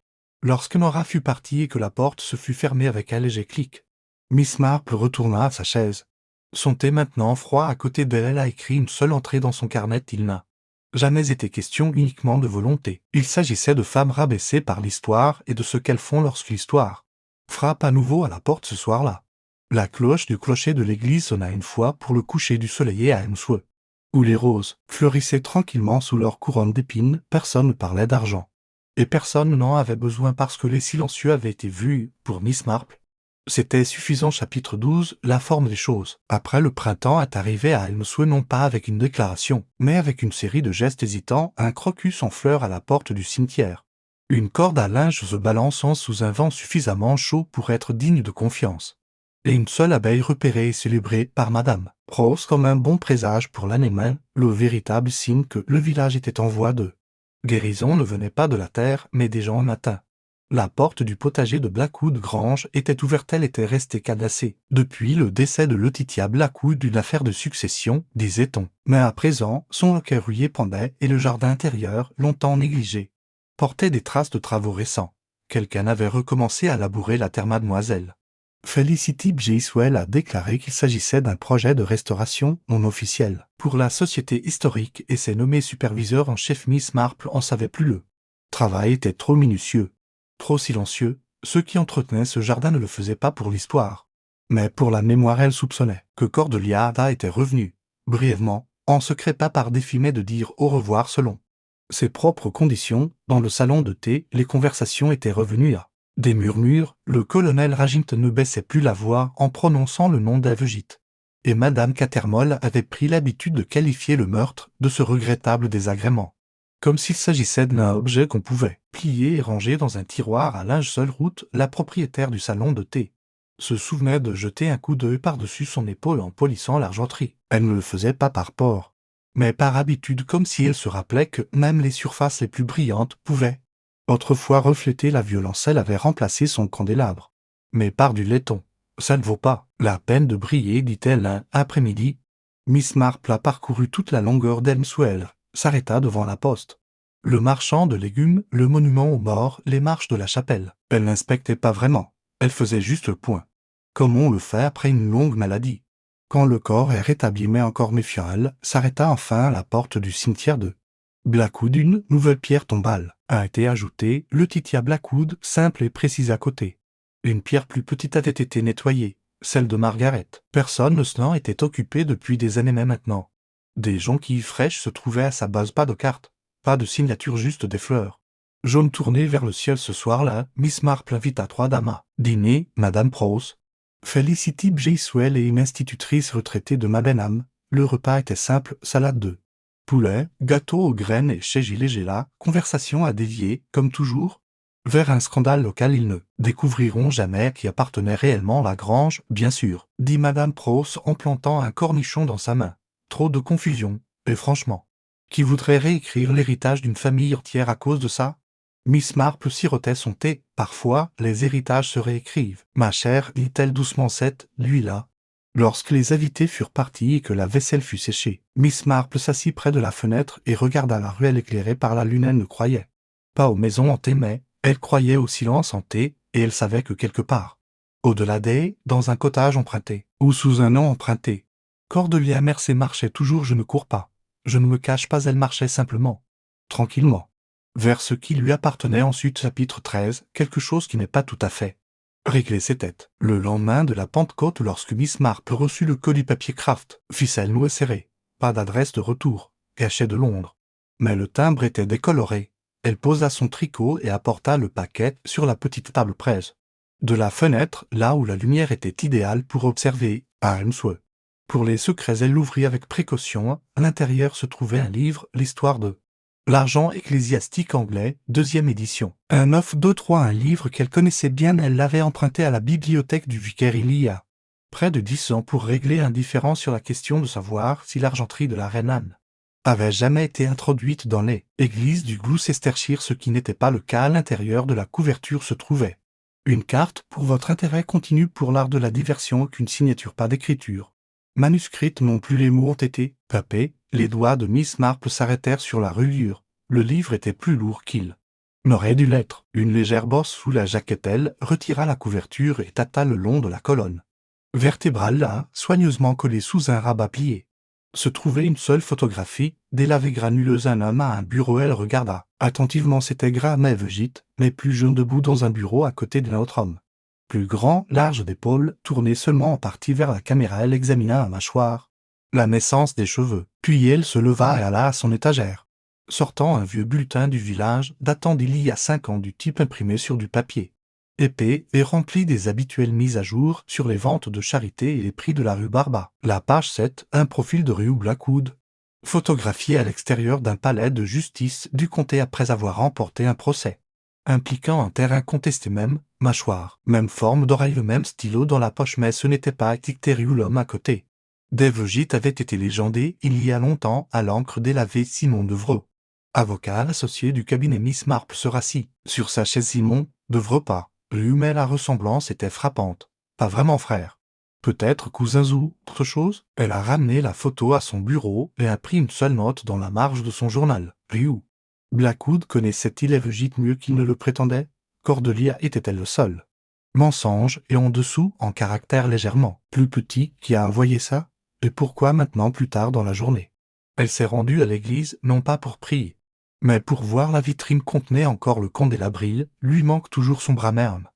lorsque Nora fut partie et que la porte se fut fermée avec un léger clic, Miss Marple retourna à sa chaise. Son thé maintenant froid à côté d'elle, elle a écrit une seule entrée dans son carnet. Il n'a jamais été question uniquement de volonté. Il s'agissait de femmes rabaissées par l'histoire et de ce qu'elles font lorsque l'histoire frappe à nouveau à la porte ce soir-là. La cloche du clocher de l'église sonna une fois pour le coucher du soleil à Elmsworth, où les roses fleurissaient tranquillement sous leur couronne d'épines. Personne ne parlait d'argent. Et personne n'en avait besoin parce que les silencieux avaient été vus. Pour Miss Marple, c'était suffisant. Chapitre 12. La forme des choses. Après, le printemps est arrivé à Elmsworth non pas avec une déclaration, mais avec une série de gestes hésitants. Un crocus en fleurs à la porte du cimetière. Une corde à linge se balançant sous un vent suffisamment chaud pour être digne de confiance. Et une seule abeille repérée et célébrée par Madame Prose comme un bon présage pour l'année même, le véritable signe que le village était en voie de guérison ne venait pas de la terre, mais des gens atteints. La porte du potager de Blackwood Grange était ouverte. Elle était restée cadenassée depuis le décès de Laetitia Blackwood, une affaire de succession, disait-on. Mais à présent, son loquet rouillé pendait et le jardin intérieur, longtemps négligé, portait des traces de travaux récents. Quelqu'un avait recommencé à labourer la terre. Mademoiselle Felicity Bracewell a déclaré qu'il s'agissait d'un projet de restauration non officiel pour la société historique et s'est nommé superviseur en chef. Miss Marple en savait plus. Le travail était trop minutieux, trop silencieux. Ceux qui entretenaient ce jardin ne le faisaient pas pour l'histoire, mais pour la mémoire. Elle soupçonnait que Cordelia Ada était revenue, brièvement, en secret, pas par défi mais de dire au revoir selon ses propres conditions. Dans le salon de thé, les conversations étaient revenues à des murmures. Le colonel Ragint ne baissait plus la voix en prononçant le nom d'Avegit. Et Madame Cattermole avait pris l'habitude de qualifier le meurtre de ce regrettable désagrément, comme s'il s'agissait d'un objet qu'on pouvait plier et ranger dans un tiroir à linge. Seule Ruth, la propriétaire du salon de thé, se souvenait de jeter un coup d'œil par-dessus son épaule en polissant l'argenterie. Elle ne le faisait pas par peur, mais par habitude, comme si elle se rappelait que même les surfaces les plus brillantes pouvaient autrefois refléter la violence. Elle avait remplacé son candélabre, mais par du laiton. Ça ne vaut pas la peine de briller, dit-elle un après-midi. Miss Marple a parcouru toute la longueur d'Elmswell, s'arrêta devant la poste, le marchand de légumes, le monument aux morts, les marches de la chapelle. Elle n'inspectait pas vraiment, elle faisait juste le point, comme on le fait après une longue maladie. Quand le corps est rétabli mais encore méfiant, elle s'arrêta enfin à la porte du cimetière de Blackwood. Une nouvelle pierre tombale a été ajoutée, le Titia Blackwood, simple et précise à côté. Une pierre plus petite a été nettoyée, celle de Margaret. Personne ne s'en était occupé depuis des années, mais maintenant des jonquilles fraîches se trouvaient à sa base. Pas de cartes, pas de signature, juste des fleurs jaunes tournées vers le ciel. Ce soir-là, Miss Marple invita 3 dames à dîner, Madame Prose, Felicity Bracewell et une institutrice retraitée de Mabenham. Le repas était simple, salade de poulet, gâteau aux graines et chez Gilet Géla. Conversation à dévier, comme toujours. Vers un scandale auquel ils ne découvriront jamais qui appartenait réellement à la grange, bien sûr, dit Madame Pross en plantant un cornichon dans sa main. Trop de confusion, et franchement. Qui voudrait réécrire l'héritage d'une famille entière à cause de ça? Miss Marple sirotait son thé. Parfois, les héritages se réécrivent. Ma chère, dit-elle doucement, cette nuit-là. Lorsque les invités furent partis et que la vaisselle fut séchée, Miss Marple s'assit près de la fenêtre et regarda la ruelle éclairée par la lune. Elle ne croyait pas aux maisons hantées, mais elle croyait au silence hanté, et elle savait que quelque part, au-delà des, dans un cottage emprunté, ou sous un nom emprunté, Cordelia Mercey marchait toujours. Je ne cours pas, je ne me cache pas, elle marchait simplement, tranquillement, vers ce qui lui appartenait. Ensuite, chapitre 13, quelque chose qui n'est pas tout à fait réglé. C'était le lendemain de la Pentecôte lorsque Miss Marple reçut le colis papier Kraft, ficelle nouée serrée, pas d'adresse de retour, cachet de Londres. Mais le timbre était décoloré. Elle posa son tricot et apporta le paquet sur la petite table près de la fenêtre, là où la lumière était idéale pour observer Armsworth. Pour les secrets, elle l'ouvrit avec précaution. À l'intérieur se trouvait un livre, l'histoire de l'argent ecclésiastique anglais, 2e édition. Un 9-2-3, un livre qu'elle connaissait bien. Elle l'avait emprunté à la bibliothèque du vicaire il y a près de 10 ans pour régler un différend sur la question de savoir si l'argenterie de la reine Anne avait jamais été introduite dans les églises du Gloucestershire, ce qui n'était pas le cas. À l'intérieur de la couverture se trouvait une carte pour votre intérêt continu pour l'art de la diversion. Aucune signature, pas d'écriture manuscrite non plus. Les mots ont été tapés. Les doigts de Miss Marple s'arrêtèrent sur la reliure. Le livre était plus lourd qu'il n'aurait dû l'être. Une légère bosse sous la jaquette. Elle retira la couverture et tâta le long de la colonne vertébrale là, soigneusement collée sous un rabat plié. Se trouvait une seule photographie, délavée granuleuse. Un homme à un bureau. Elle regarda attentivement. C'était Graham Evegite, mais plus jeune, debout dans un bureau à côté d'un autre homme. Plus grand, large d'épaules, tourné seulement en partie vers la caméra. Elle examina la mâchoire, la naissance des cheveux. Puis elle se leva et alla à son étagère, sortant un vieux bulletin du village datant d'il y a 5 ans, du type imprimé sur du papier épais et rempli des habituelles mises à jour sur les ventes de charité et les prix de la rue Barba. La page 7, un profil de rue Blackwood, photographié à l'extérieur d'un palais de justice du comté après avoir remporté un procès impliquant un terrain contesté. Même mâchoire, même forme d'oreille, le même stylo dans la poche, mais ce n'était pas étiqueté rue. L'homme à côté d'Evegite avait été légendé il y a longtemps à l'encre délavée. Simon Devreux, avocat associé du cabinet. Miss Marple se rassit sur sa chaise. Simon Devreux, pas rue, mais la ressemblance était frappante. Pas vraiment frère. Peut-être cousins ou autre chose. Elle a ramené la photo à son bureau et a pris une seule note dans la marge de son journal. Rue Blackwood connaissait-il Evegite mieux qu'il ne le prétendait? Cordelia était-elle le seul mensonge, et en dessous, en caractère légèrement plus petit, qui a envoyé ça? Et pourquoi maintenant, plus tard dans la journée? Elle s'est rendue à l'église, non pas pour prier, mais pour voir. La vitrine contenait encore le candélabre. Lui manque toujours son bras même.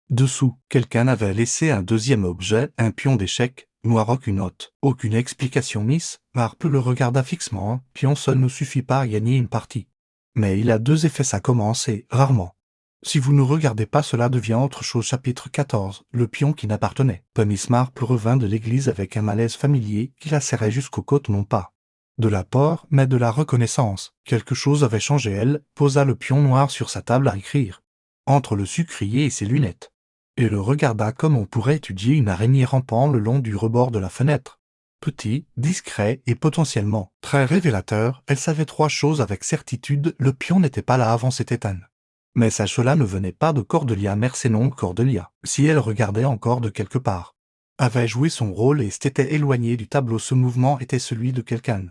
Dessous, quelqu'un avait laissé un deuxième objet, un pion d'échecs, noir. Aucune note, aucune explication. Miss Marple le regarda fixement. Un pion seul ne suffit pas à gagner une partie. Mais il a 2 effets, ça commence et, rarement. Si vous ne regardez pas, cela devient autre chose. Chapitre 14, le pion qui n'appartenait pas. Miss Marple revint de l'église avec un malaise familier qui la serrait jusqu'aux côtes, non pas de la peur, mais de la reconnaissance. Quelque chose avait changé. Elle posa le pion noir sur sa table à écrire, entre le sucrier et ses lunettes, et le regarda comme on pourrait étudier une araignée rampant le long du rebord de la fenêtre. Petit, discret et potentiellement très révélateur, elle savait 3 choses avec certitude. Le pion n'était pas là avant, c'était Anne. Mais ça, cela ne venait pas de Cordelia Mercey. Non, Cordelia, si elle regardait encore de quelque part, avait joué son rôle et s'était éloignée du tableau. Ce mouvement était celui de quelqu'un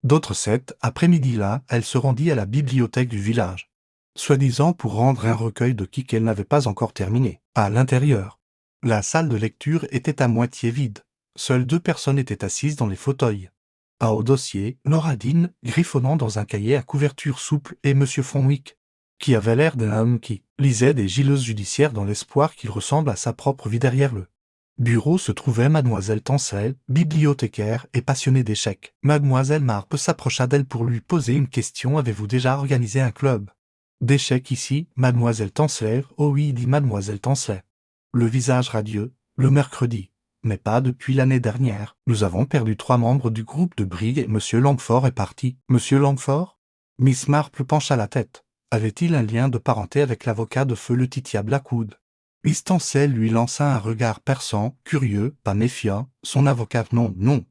d'autre. Cet après-midi-là, elle se rendit à la bibliothèque du village, soi-disant pour rendre un recueil de qui qu'elle n'avait pas encore terminé. À l'intérieur, la salle de lecture était à moitié vide. Seules 2 personnes étaient assises dans les fauteuils. À haut dossier, Laura Dean, griffonnant dans un cahier à couverture souple, et M. Fonwick, qui avait l'air d'un homme qui lisait des gileuses judiciaires dans l'espoir qu'il ressemble à sa propre vie. Derrière le bureau se trouvait Mademoiselle Tansel, bibliothécaire et passionnée d'échecs. Mademoiselle Marple s'approcha d'elle pour lui poser une question. Avez-vous déjà organisé un club d'échecs ici, Mademoiselle Tansel? Oh oui, dit Mademoiselle Tansel, le visage radieux. Le mercredi, mais pas depuis l'année dernière. Nous avons perdu 3 membres du groupe de Brigg et M. Langford est parti. M. Langford? Miss Marple pencha la tête. Avait-il un lien de parenté avec l'avocat de feu Laetitia Blackwood? Istancel lui lança un regard perçant, curieux, pas méfiant. Son avocat: non, non.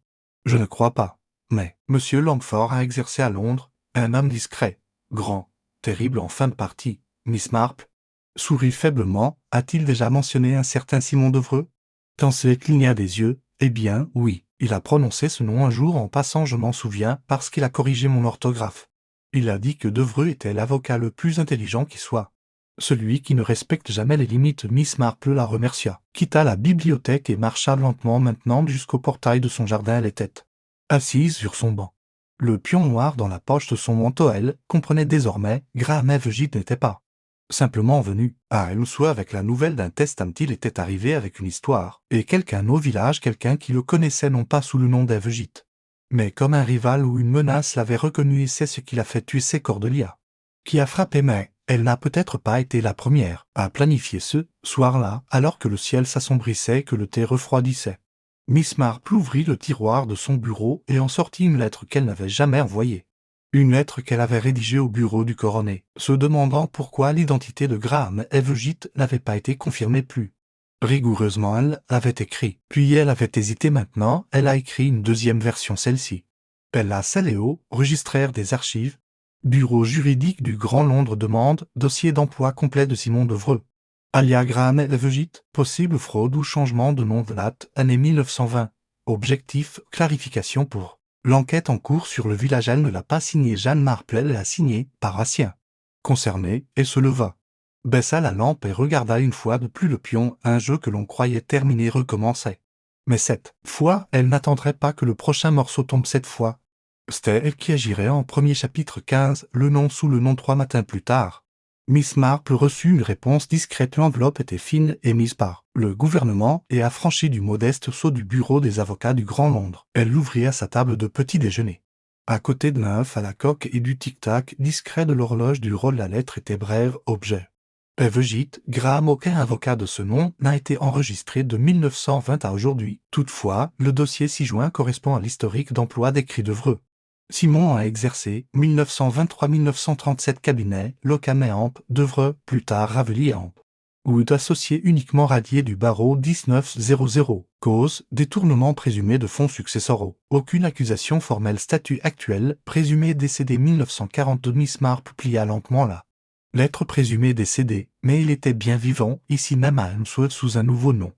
Je ne crois pas. Mais Monsieur Langford a exercé à Londres, un homme discret, grand, terrible en fin de partie. Miss Marple sourit faiblement. A-t-il déjà mentionné un certain Simon Devreux? Tancel cligna des yeux. Eh bien, oui, il a prononcé ce nom un jour en passant, je m'en souviens, parce qu'il a corrigé mon orthographe. Il a dit que Devreux était l'avocat le plus intelligent qui soit. Celui qui ne respecte jamais les limites. Miss Marple la remercia, quitta la bibliothèque et marcha lentement maintenant jusqu'au portail de son jardin. Elle était assise sur son banc. Le pion noir dans la poche de son manteau. Elle comprenait désormais, Graham Evergit n'était pas simplement venu à Elmswood avec la nouvelle d'un testament. Il était arrivé avec une histoire, et quelqu'un au village, quelqu'un qui le connaissait non pas sous le nom d'Evergit, mais comme un rival ou une menace, l'avait reconnu, et c'est ce qui l'a fait tuer ses Cordelia, qui a frappé. Mais elle n'a peut-être pas été la première à planifier ce soir-là, alors que le ciel s'assombrissait et que le thé refroidissait. Miss Marple ouvrit le tiroir de son bureau et en sortit une lettre qu'elle n'avait jamais envoyée. Une lettre qu'elle avait rédigée au bureau du coroner, se demandant pourquoi l'identité de Graham Evergit n'avait pas été confirmée plus rigoureusement. Elle avait écrit, puis elle avait hésité. Maintenant, elle a écrit une deuxième version, celle-ci. Bella Saléo, registraire des archives, bureau juridique du Grand Londres, demande dossier d'emploi complet de Simon Devreux, alias Graham Evergit, possible fraude ou changement de nom. Date, année 1920. Objectif, clarification pour l'enquête en cours sur le village. Elle ne l'a pas signé Jeanne Marple, elle l'a signé Paratien, concerné, et se leva, baissa la lampe et regarda une fois de plus le pion. Un jeu que l'on croyait terminé recommençait. Mais cette fois, elle n'attendrait pas que le prochain morceau tombe. Cette fois, c'était elle qui agirait en premier. Chapitre 15, le nom sous le nom. 3 matins plus tard, Miss Marple reçut une réponse discrète. L'enveloppe était fine et mise par le gouvernement et affranchie du modeste sceau du bureau des avocats du Grand Londres. Elle l'ouvrit à sa table de petit déjeuner. À côté de l'œuf à la coque et du tic-tac discret de l'horloge du rôle, la lettre était brève. Objet: Evergit, Graham. Aucun avocat de ce nom n'a été enregistré de 1920 à aujourd'hui. Toutefois, le dossier ci-joint correspond à l'historique d'emploi d'écrit Devreux. Simon a exercé 1923-1937 cabinet, Lockham et Amp, Devreux, plus tard Ravelli et Amp. Wood associé uniquement radié du barreau 1900. Cause, détournement présumé de fonds successoraux. Aucune accusation formelle. Statut actuel, présumé décédé 1942. Miss Marple plia lentement la lettre. Présumé décédé, mais il était bien vivant, ici même à Elmswood, sous un nouveau nom,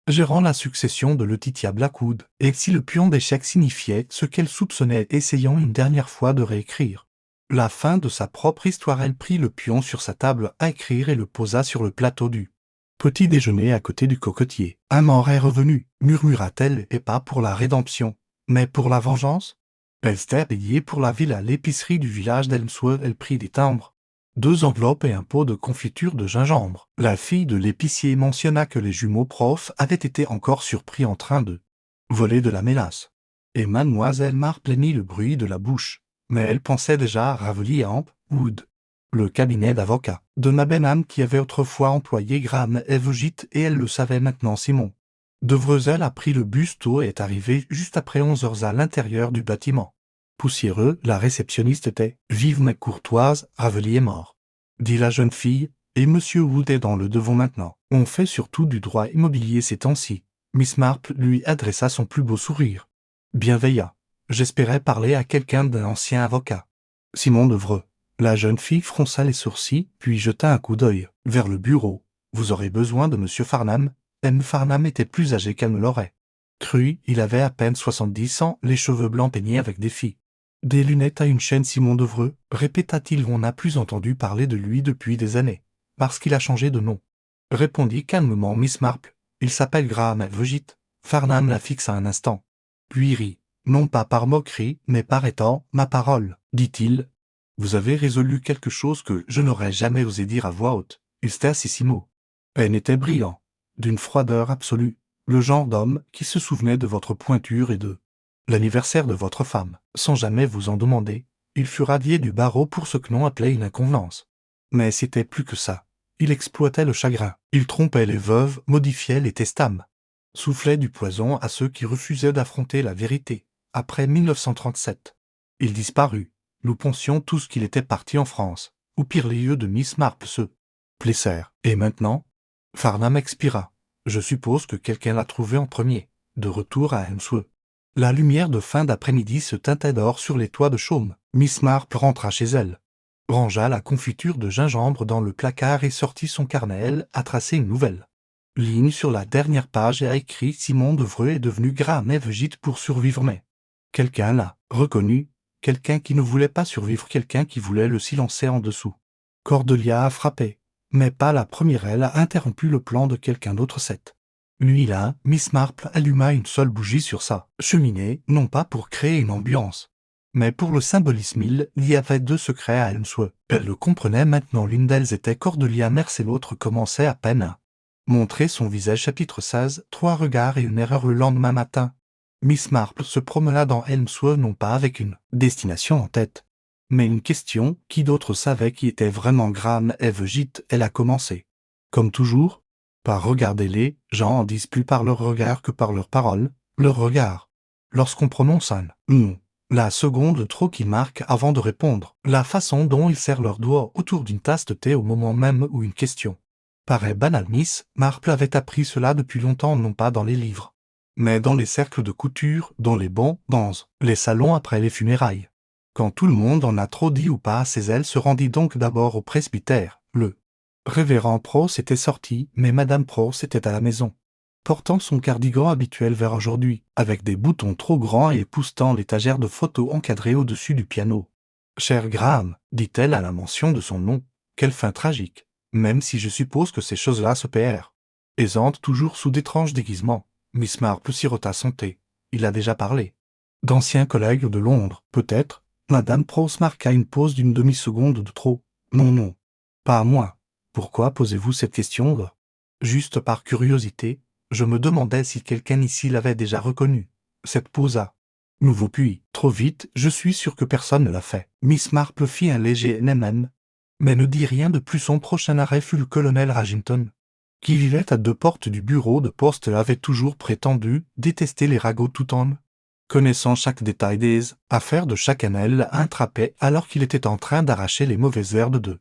gérant la succession de Laetitia Blackwood. Et si le pion d'échec signifiait ce qu'elle soupçonnait, essayant une dernière fois de réécrire la fin de sa propre histoire, elle prit le pion sur sa table à écrire et le posa sur le plateau du petit déjeuner à côté du cocotier. Un mort est revenu, murmura-t-elle, et pas pour la rédemption, mais pour la vengeance. Elle s'était payée pour la ville à l'épicerie du village d'Elmswood. Elle prit des timbres, 2 enveloppes et un pot de confiture de gingembre. La fille de l'épicier mentionna que les jumeaux profs avaient été encore surpris en train de voler de la mélasse. Et mademoiselle Marple plaignit le bruit de la bouche. Mais elle pensait déjà à Ravelli et Amp, Wood, le cabinet d'avocat de Nabenham qui avait autrefois employé Graham Evergit, et elle le savait maintenant. Simon Devreux a pris le bus tôt et est arrivé juste après 11 heures à l'intérieur du bâtiment. Poussiéreux, la réceptionniste était vive mais courtoise. Ravelli est mort, dit la jeune fille, et Monsieur Wood est dans le devant maintenant. On fait surtout du droit immobilier ces temps-ci. Miss Marple lui adressa son plus beau sourire bienveillant. J'espérais parler à quelqu'un d'un ancien avocat. Simon Devreux. La jeune fille fronça les sourcils, puis jeta un coup d'œil vers le bureau. Vous aurez besoin de Monsieur Farnham. M. Farnham était plus âgé qu'elle ne l'aurait cru. Il avait à peine 70 ans, les cheveux blancs peignés avec des filles. Des lunettes à une chaîne. Simon Devreux, répéta-t-il. On n'a plus entendu parler de lui depuis des années. Parce qu'il a changé de nom, répondit calmement Miss Marple. Il s'appelle Graham Evergit. Farnham la fixa un instant, puis rit. Non pas par moquerie, mais par étant ma parole, dit-il. Vous avez résolu quelque chose que je n'aurais jamais osé dire à voix haute. Eustace et Simon. Elle était brillant, d'une froideur absolue, le genre d'homme qui se souvenait de votre pointure et de l'anniversaire de votre femme, sans jamais vous en demander. Il fut radié du barreau pour ce que l'on appelait une inconvenance. Mais c'était plus que ça. Il exploitait le chagrin, il trompait les veuves, modifiait les testaments, soufflait du poison à ceux qui refusaient d'affronter la vérité. Après 1937, il disparut. Nous pensions tous qu'il était parti en France. ou pire les yeux de Miss Marple se plissèrent. Et maintenant? Farnham expira. Je suppose que quelqu'un l'a trouvé en premier. De retour à Helmsworth. La lumière de fin d'après-midi se teintait d'or sur les toits de chaume. Miss Marple rentra chez elle, rangea la confiture de gingembre dans le placard et sortit son carnet. Elle a tracé une nouvelle ligne sur la dernière page et a écrit « Simon Devreux est devenu Graham Evegite pour survivre mais… » Quelqu'un l'a reconnu, quelqu'un qui ne voulait pas survivre, quelqu'un qui voulait le silencer en dessous. Cordelia a frappé, mais pas la première. Elle a interrompu le plan de quelqu'un d'autre. Cette nuit-là, Miss Marple alluma une seule bougie sur sa cheminée, non pas pour créer une ambiance, mais pour le symbolisme. Il y avait deux secrets à Helmsworth. Elle le comprenait maintenant. L'une d'elles était Cordelia Merce et l'autre commençait à peine à montrer son visage. Chapitre 16. 3 regards et une erreur. Le lendemain matin, Miss Marple se promena dans Helmsworth non pas avec une destination en tête, mais une question. Qui d'autre savait qui était vraiment Graham Evegite? Elle a commencé, comme toujours, par regarder les gens en disent plus par leur regard que par leurs paroles. Leur regard. Lorsqu'on prononce un nom, la seconde trop qui marque avant de répondre, la façon dont ils serrent leurs doigts autour d'une tasse de thé au moment même où une question paraît banale. Miss Marple avait appris cela depuis longtemps, non pas dans les livres, mais dans les cercles de couture, dans les bons, dans les salons après les funérailles. Quand tout le monde en a trop dit ou pas assez, elle se rendit donc d'abord au presbytère. Le révérend Pross était sorti, mais Madame Pross était à la maison, portant son cardigan habituel vert aujourd'hui, avec des boutons trop grands et époussetant l'étagère de photos encadrée au-dessus du piano. « Cher Graham, dit-elle à la mention de son nom, quelle fin tragique, même si je suppose que ces choses-là se payèrent. » Aisante toujours sous d'étranges déguisements, Miss Marple sirota son thé. Il a déjà parlé. D'anciens collègues de Londres, peut-être. Madame Pross marqua une pause d'une demi-seconde de trop. Non, non. Pas à moi. Pourquoi posez-vous cette question? Juste par curiosité, je me demandais si quelqu'un ici l'avait déjà reconnu. Cette pause a nouveau puis, trop vite, je suis sûr que personne ne l'a fait. Miss Marple fit un léger NMM, mais ne dit rien de plus. Son prochain arrêt fut le colonel Ragington, qui vivait à 2 portes du bureau de poste. Avait toujours prétendu détester les ragots tout en connaissant chaque détail des affaires de chaque année. Un trappait alors qu'il était en train d'arracher les mauvaises herbes de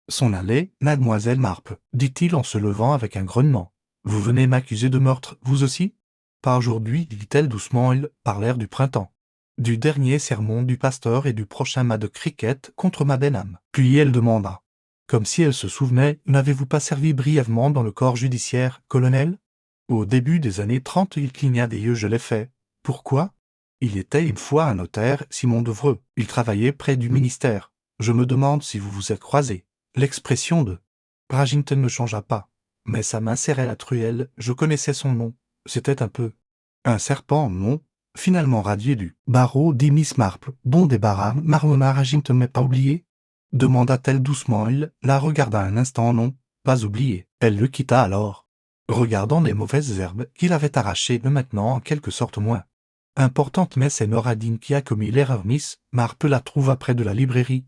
son allée. « Mademoiselle Marple, dit-il en se levant avec un grognement, vous venez m'accuser de meurtre, vous aussi? Pas aujourd'hui, dit-elle doucement. Ils parlèrent du printemps, du dernier sermon du pasteur et du prochain match de cricket contre Madenham. Puis elle demanda, comme si elle se souvenait, n'avez-vous pas servi brièvement dans le corps judiciaire, colonel? Au début des années 30, il cligna des yeux. Je l'ai fait. Pourquoi? Il était une fois un notaire, Simon Devreux. Il travaillait près du ministère. Je me demande si vous vous êtes croisés. L'expression de Ragington ne changea pas, mais sa main serrait la truelle. Je connaissais son nom. C'était un peu un serpent, non? Finalement radié du barreau, dit Miss Marple. Bon débarras, marmonna Ragington. Mais pas oublié? Demanda-t-elle doucement. Il la regarda un instant. Non, pas oublié. Elle le quitta alors, regardant les mauvaises herbes qu'il avait arrachées, mais maintenant en quelque sorte moins importante. Mais c'est Nora Dean qui a commis l'erreur. Miss Marple la trouva près de la librairie,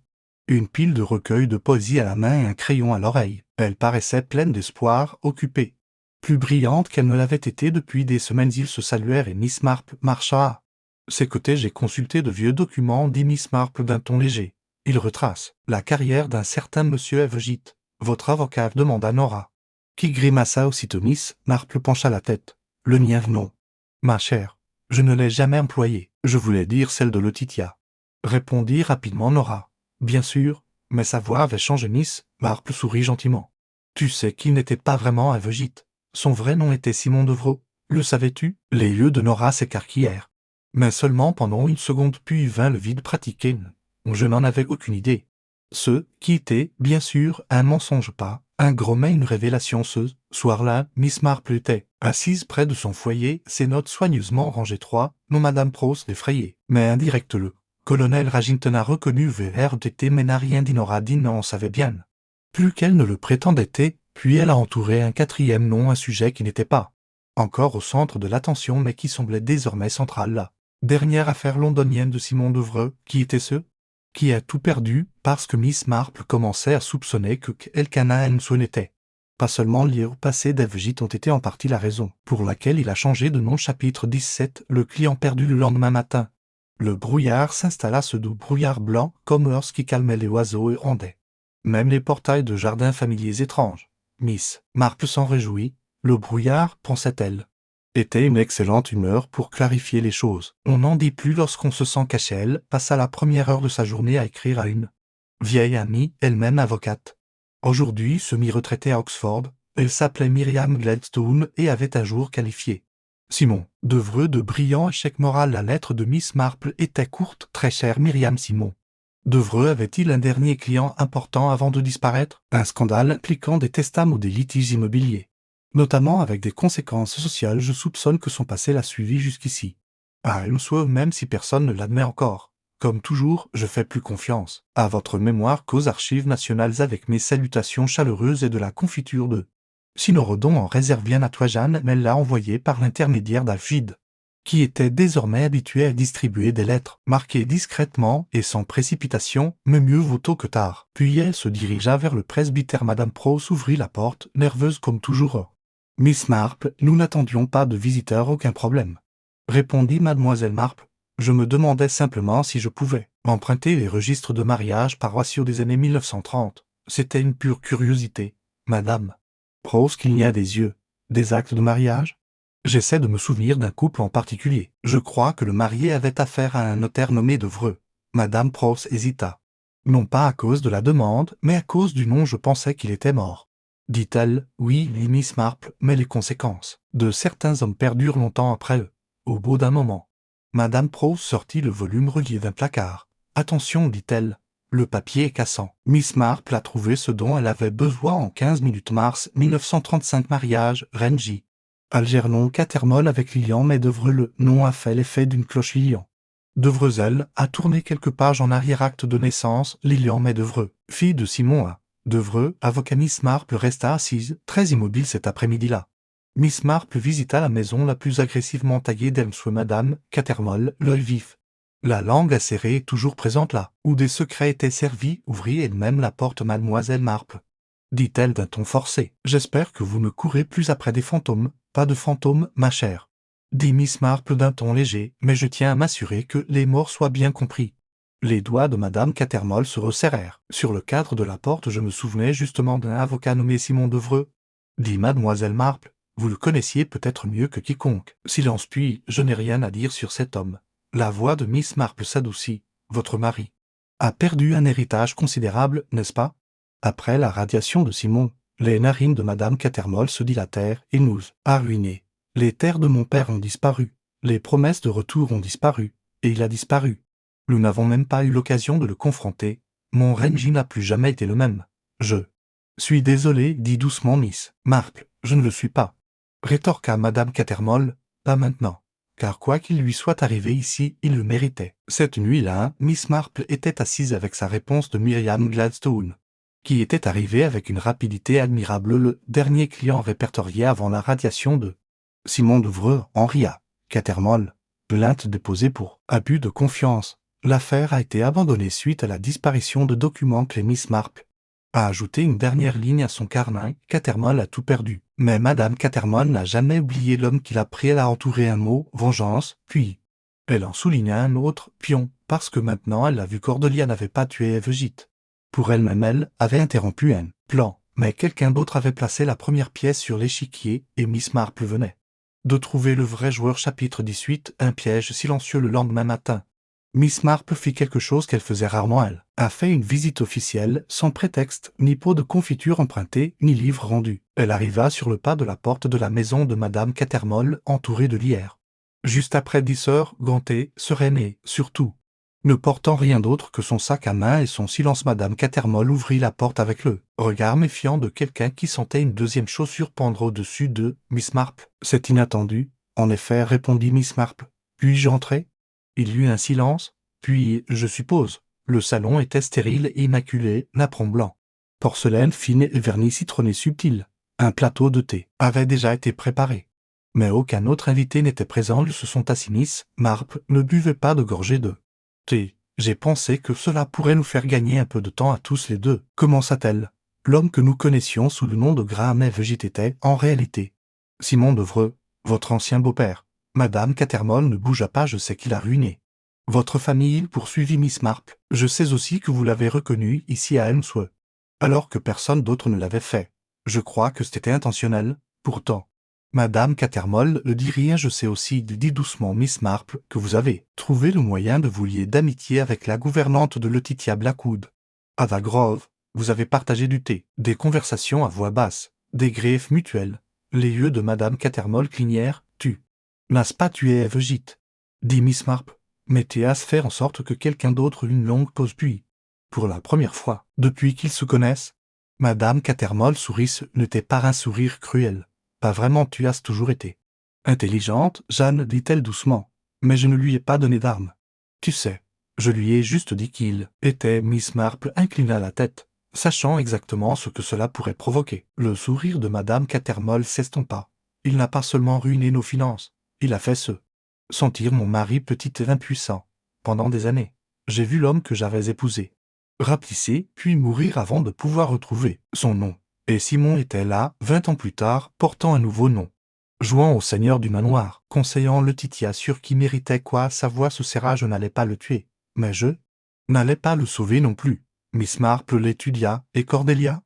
une pile de recueils de poésie à la main et un crayon à l'oreille. Elle paraissait pleine d'espoir, occupée, plus brillante qu'elle ne l'avait été depuis des semaines. Ils se saluèrent et Miss Marple marcha à ses côtés. J'ai consulté de vieux documents, dit Miss Marple d'un ton léger. Il retrace la carrière d'un certain monsieur Evegite. Votre avocat? Demanda Nora, qui grimaça aussitôt. Miss Marple pencha la tête. Le mien, non. Ma chère, je ne l'ai jamais employé. Je voulais dire celle de Laetitia, répondit rapidement Nora. Bien sûr, mais sa voix avait changé. Miss Marple sourit gentiment. Tu sais qu'il n'était pas vraiment Evegite. Son vrai nom était Simon Devreux. Le savais-tu? Les yeux de Nora s'écarquillèrent, mais seulement pendant une seconde, puis vint le vide. Pratiqué. Je n'en avais aucune idée. Ce qui était, bien sûr, un mensonge, pas un gros mais une révélation. Ce soir-là, Miss Marple était assise près de son foyer, ses notes soigneusement rangées. 3 non. Madame Pross effrayée, mais indirect. Le colonel Ragington a reconnu VRDT mais n'a rien dit. Nora Dean en savait bien plus qu'elle ne le prétendait. Puis elle a entouré un 4e nom, un sujet qui n'était pas encore au centre de l'attention mais qui semblait désormais central. La dernière affaire londonienne de Simon Devreux. Qui était ce qui a tout perdu? Parce que Miss Marple commençait à soupçonner que Elkanah Helmsworth n'était pas seulement lié au passé d'Evegite ont été en partie la raison pour laquelle il a changé de nom. Chapitre 17. Le client perdu. Le lendemain matin, le brouillard s'installa, ce doux brouillard blanc comme qui calmait les oiseaux et rendait Même les portails de jardins familiers étranges. Miss Marple s'en réjouit. Le brouillard, pensait-elle, était une excellente humeur pour clarifier les choses. On n'en dit plus lorsqu'on se sent caché. Elle passa la première heure de sa journée à écrire à une vieille amie, elle-même avocate. Aujourd'hui semi-retraitée à Oxford, elle s'appelait Myriam Gladstone et avait un jour qualifié Simon Devreux de brillant échec moral. La lettre de Miss Marple était courte. Très chère Myriam, Simon Devreux avait-il un dernier client important avant de disparaître? Un scandale impliquant des testament ou des litiges immobiliers, notamment avec des conséquences sociales. Je soupçonne que son passé l'a suivi jusqu'ici. Ah, même si personne ne l'admet encore. Comme toujours, je fais plus confiance à votre mémoire qu'aux archives nationales, avec mes salutations chaleureuses et de la confiture de Sinorodon. En réserve bien à toi, Jeanne, mais elle l'a envoyé par l'intermédiaire d'Alfred, qui était désormais habitué à distribuer des lettres marquées discrètement et sans précipitation, mais mieux vaut tôt que tard. Puis elle se dirigea vers le presbytère. Madame Prose ouvrit la porte, nerveuse comme toujours. Miss Marple, nous n'attendions pas de visiteurs. Aucun problème, répondit mademoiselle Marple. Je me demandais simplement si je pouvais emprunter les registres de mariage paroissiaux des années 1930. C'était une pure curiosité, madame Prose. Qu'il y a des yeux, des actes de mariage? J'essaie de me souvenir d'un couple en particulier. Je crois que le marié avait affaire à un notaire nommé Devreux. Madame Prose hésita. Non pas à cause de la demande, mais à cause du nom. Je pensais qu'il était mort, dit-elle. Oui, dit Miss Marple, mais les conséquences de certains hommes perdurent longtemps après eux. Au bout d'un moment, Madame Prose sortit le volume relié d'un placard. Attention, dit-elle, le papier est cassant. Miss Marple a trouvé ce dont elle avait besoin en 15 minutes. Mars 1935. Mariage, Renji. Algernon Catermol avec Lilian. Mais Devreux. Le nom a fait l'effet d'une cloche. Lilian Devreux a tourné quelques pages en arrière-acte de naissance. Lilian mais Devreux, fille de Simon A. Devreux, avocat. Miss Marple resta assise, très immobile cet après-midi-là. Miss Marple visita la maison la plus agressivement taillée d'Elmsford. Madame Catermol, l'œil vif, la langue acérée, toujours présente là où des secrets étaient servis, ouvrit elle-même la porte. Mademoiselle Marple, dit-elle d'un ton forcé, j'espère que vous ne courez plus après des fantômes. Pas de fantômes, ma chère, dit Miss Marple d'un ton léger, mais je tiens à m'assurer que les morts soient bien compris. Les doigts de Madame Catermol se resserrèrent sur le cadre de la porte. Je me souvenais justement d'un avocat nommé Simon Devreux, dit Mademoiselle Marple. Vous le connaissiez peut-être mieux que quiconque. Silence. Puis, je n'ai rien à dire sur cet homme. La voix de Miss Marple s'adoucit. Votre mari a perdu un héritage considérable, n'est-ce pas? Après la radiation de Simon, les narines de Madame Catermol se dilatèrent. Il nous a ruinés. Les terres de mon père ont disparu. Les promesses de retour ont disparu. Et il a disparu. Nous n'avons même pas eu l'occasion de le confronter. Mon Renji n'a plus jamais été le même. Je suis désolé, dit doucement Miss Marple. Je ne le suis pas, rétorqua Madame Catermol. Pas maintenant, car quoi qu'il lui soit arrivé ici, il le méritait. Cette nuit-là, Miss Marple était assise avec sa réponse de Myriam Gladstone, qui était arrivée avec une rapidité admirable. Le dernier client répertorié avant la radiation de Simon Devreux, Henri A. Catermol, plainte déposée pour abus de confiance. L'affaire a été abandonnée suite à la disparition de documents clés. Miss Marple a ajouté une dernière ligne à son carnet. Catermol a tout perdu. Mais Madame Catermol n'a jamais oublié l'homme qui l'a pris. Elle a entouré un mot, vengeance, puis elle en souligna un autre, pion, parce que maintenant elle a vu Cordelia n'avait pas tué Evegite. Pour elle-même, elle avait interrompu un plan, mais quelqu'un d'autre avait placé la première pièce sur l'échiquier, et Miss Marple venait de trouver le vrai joueur. Chapitre 18. Un piège silencieux. Le lendemain matin, Miss Marple fit quelque chose qu'elle faisait rarement. Elle a fait une visite officielle, sans prétexte, ni pot de confiture emprunté, ni livre rendu. Elle arriva sur le pas de la porte de la maison de Madame Catermol, entourée de lierre. Juste après 10 heures, gantée, sereine et, surtout, ne portant rien d'autre que son sac à main et son silence. Madame Catermol ouvrit la porte avec le regard méfiant de quelqu'un qui sentait une deuxième chaussure pendre au-dessus de Miss Marple. C'est inattendu, en effet, répondit Miss Marple. Puis-je entrer? Il y eut un silence, puis, je suppose, le salon était stérile et immaculé, napperon blanc, porcelaine fine et vernis citronné subtil. Un plateau de thé avait déjà été préparé, mais aucun autre invité n'était présent. Se sont assis. Miss Marple ne buvait pas de gorgée de thé. J'ai pensé que cela pourrait nous faire gagner un peu de temps à tous les deux, commença-t-elle. L'homme que nous connaissions sous le nom de Graham Evegite était, en réalité, Simon Devreux, votre ancien beau-père. Madame Catermol ne bougea pas. Je sais qu'il a ruiné votre famille, poursuivit Miss Marple. Je sais aussi que vous l'avez reconnu ici à Elmsworth. alors que personne d'autre ne l'avait fait. Je crois que c'était intentionnel, pourtant. Madame Cattermole ne dit rien, je sais aussi, dit doucement Miss Marple, que vous avez trouvé le moyen de vous lier d'amitié avec la gouvernante de Letitia Blackwood. Ada Grove, vous avez partagé du thé, des conversations à voix basse, des griefs mutuels. Les yeux de Madame Cattermole clignèrent. Tu n'as pas tué Evegite, dit Miss Marple, mais tu as fait en sorte que quelqu'un d'autre eut une longue pause puis, pour la première fois, depuis qu'ils se connaissent, Madame Cattermole sourit, ce n'était pas un sourire cruel. Pas vraiment, tu as toujours été intelligente, Jeanne, dit-elle doucement, mais je ne lui ai pas donné d'armes. Tu sais, je lui ai juste dit qu'il était. Miss Marple inclina la tête, sachant exactement ce que cela pourrait provoquer. Le sourire de Madame Cattermole s'estompa. Il n'a pas seulement ruiné nos finances, il a fait sentir mon mari petit et impuissant. Pendant des années, j'ai vu l'homme que j'avais épousé rapetisser, puis mourir avant de pouvoir retrouver son nom. Et Simon était là, 20 ans plus tard, portant un nouveau nom. Jouant au seigneur du manoir, conseillant Letitia sur qui méritait quoi, sa voix se serra. Je n'allais pas le tuer, mais je n'allais pas le sauver non plus. Miss Marple l'étudia, et Cordelia?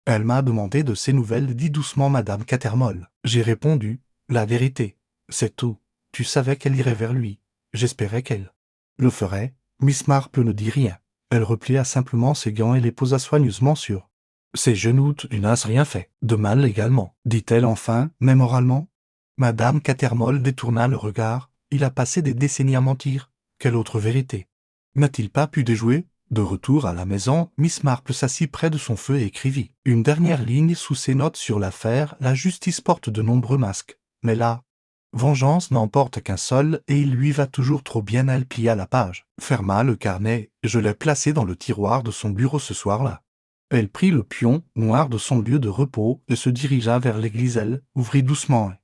Elle m'a demandé de ses nouvelles, dit doucement Madame Cattermole. J'ai répondu, la vérité, c'est tout. Tu savais qu'elle irait vers lui. J'espérais qu'elle le ferait. Miss Marple ne dit rien. Elle replia simplement ses gants et les posa soigneusement sur ses genoux. Tu n'as rien fait de mal également, dit-elle enfin, mais moralement. Madame Cattermole détourna le regard. Il a passé des décennies à mentir. Quelle autre vérité n'a-t-il pas pu déjouer? De retour à la maison, Miss Marple s'assit près de son feu et écrivit une dernière ligne sous ses notes sur l'affaire. La justice porte de nombreux masques, mais la vengeance n'en porte qu'un seul, et il lui va toujours trop bien. Elle plia la page, ferma le carnet, et je l'ai placé dans le tiroir de son bureau ce soir-là. Elle prit le pion noir de son lieu de repos et se dirigea vers l'église. Elle ouvrit doucement et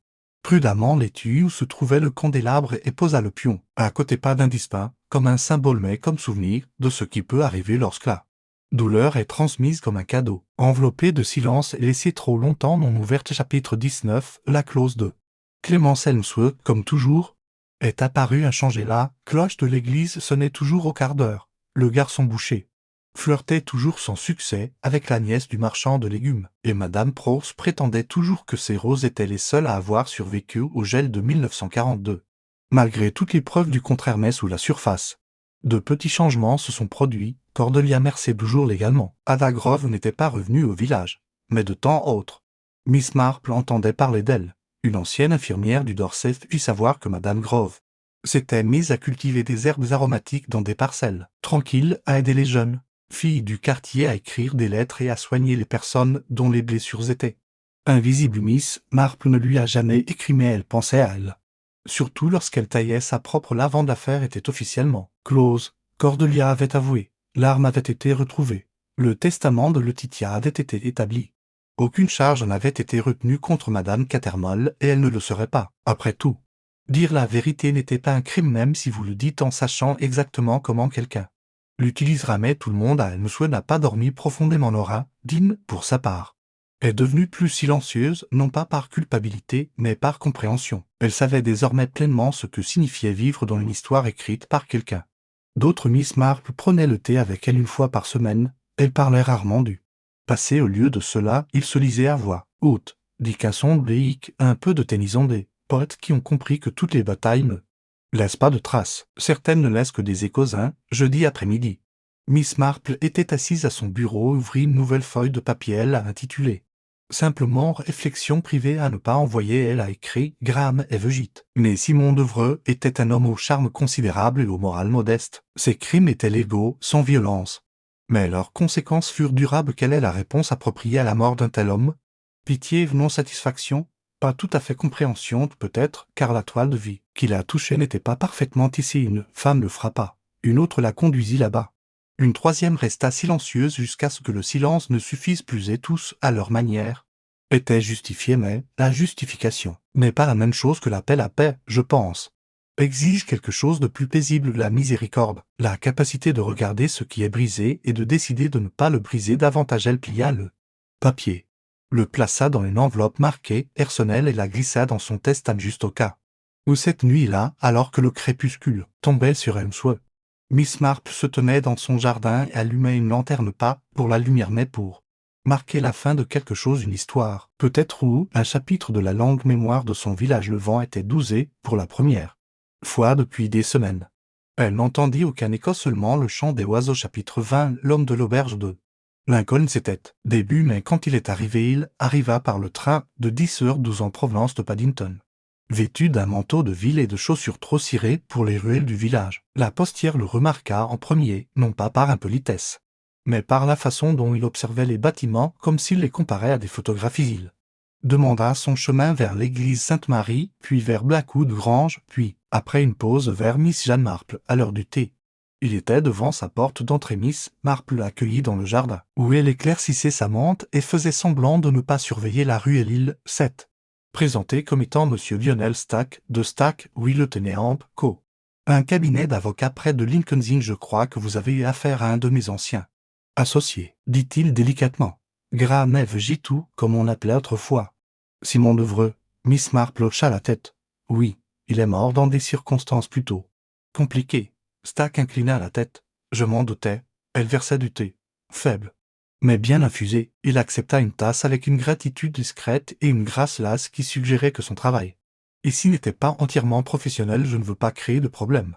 prudemment l'étui où se trouvait le candélabre et posa le pion, à côté pas d'indistinct, comme un symbole mais comme souvenir de ce qui peut arriver lorsque la douleur est transmise comme un cadeau, enveloppée de silence et laissée trop longtemps non ouverte. Chapitre 19, la clause de Clémence Helmsworth, comme toujours, est apparue inchangée. La cloche de l'église sonnait toujours au quart d'heure. Le garçon boucher flirtait toujours sans succès avec la nièce du marchand de légumes, et Madame Pross prétendait toujours que ces roses étaient les seules à avoir survécu au gel de 1942. Malgré toutes les preuves du contraire, mais sous la surface, de petits changements se sont produits. Cordelia merçait toujours légalement. Ada Grove n'était pas revenue au village, mais de temps autre. Miss Marple entendait parler d'elle. Une ancienne infirmière du Dorset fit savoir que Madame Grove s'était mise à cultiver des herbes aromatiques dans des parcelles tranquilles, à aider les jeunes filles du quartier à écrire des lettres et à soigner les personnes dont les blessures étaient invisibles. Miss Marple ne lui a jamais écrit, mais elle pensait à elle. Surtout lorsqu'elle taillait sa propre lavande. L'affaire était officiellement close. Cordelia avait avoué. L'arme avait été retrouvée. Le testament de Letitia avait été établi. Aucune charge n'avait été retenue contre Madame Cattermole, et elle ne le serait pas. Après tout, dire la vérité n'était pas un crime, même si vous le dites en sachant exactement comment quelqu'un l'utilisera. Mais tout le monde à Helmsworth n'a pas dormi profondément. Nora, Dean, pour sa part, est devenue plus silencieuse, non pas par culpabilité, mais par compréhension. Elle savait désormais pleinement ce que signifiait vivre dans une histoire écrite par quelqu'un d'autre. Miss Marple prenait le thé avec elle une fois par semaine. Elle parlait rarement du passé. Au lieu de cela, il se lisait à voix haute. Des cassons Blake, un peu de Tennyson, des poètes qui ont compris que toutes les batailles ne laissent pas de traces. Certaines ne laissent que des échos. Un jeudi après-midi, Miss Marple était assise à son bureau et ouvrit une nouvelle feuille de papier. Elle a intitulé simplement réflexion privée à ne pas envoyer. Elle a écrit Graham Evegite. Mais Simon Devreux était un homme au charme considérable et au moral modeste. Ses crimes étaient légaux, sans violence. Mais leurs conséquences furent durables. Quelle est la réponse appropriée à la mort d'un tel homme? Pitié, non satisfaction? Pas tout à fait compréhension, peut-être, car la toile de vie qui la touchait n'était pas parfaitement tissée. Une femme le frappa. Une autre la conduisit là-bas. Une troisième resta silencieuse jusqu'à ce que le silence ne suffise plus, et tous, à leur manière, étaient justifiés. Mais la justification n'est pas la même chose que l'appel à paix, je pense. Exige quelque chose de plus paisible, la miséricorde, la capacité de regarder ce qui est brisé et de décider de ne pas le briser davantage. Elle plia le papier, le plaça dans une enveloppe marquée personnelle et la glissa dans son testament juste au cas où cette nuit-là, alors que le crépuscule tombait sur Helmsworth, Miss Marple se tenait dans son jardin et allumait une lanterne, pas pour la lumière mais pour marquait la fin de quelque chose, une histoire, peut-être, ou un chapitre de la longue mémoire de son village. Le vent était dousé, pour la première fois depuis des semaines. Elle n'entendit aucun écho, seulement le chant des oiseaux. Chapitre 20. L'homme de l'auberge de Lincoln. C'était début mai quand il est arrivé. Il arriva par le train de 10h12 en provenance de Paddington. Vêtu d'un manteau de ville et de chaussures trop cirées pour les ruelles du village. La postière le remarqua en premier, non pas par impolitesse, mais par la façon dont il observait les bâtiments, comme s'il les comparait à des photographies. Il demanda son chemin vers l'église Sainte-Marie, puis vers Blackwood Grange, puis, après une pause, vers Miss Jeanne Marple, à l'heure du thé. Il était devant sa porte d'entrée. Miss Marple l'accueillit dans le jardin, où elle éclaircissait sa menthe et faisait semblant de ne pas surveiller la rue et l'île 7. Présenté comme étant Monsieur Lionel Stack, de Stack, Willettenham Co. Un cabinet d'avocats près de Lincoln's Inn. Je crois que vous avez eu affaire à un de mes anciens associés, dit-il délicatement. Graham Gitou, comme on l'appelait autrefois. Simon Devreux. Miss Marple hocha la tête. Oui, il est mort dans des circonstances plutôt compliquées. Stack inclina la tête. Je m'en doutais. Elle versait du thé. Faible, mais bien infusé. Il accepta une tasse avec une gratitude discrète et une grâce lasse qui suggérait que son travail ici n'était pas entièrement professionnel. Je ne veux pas créer de problème,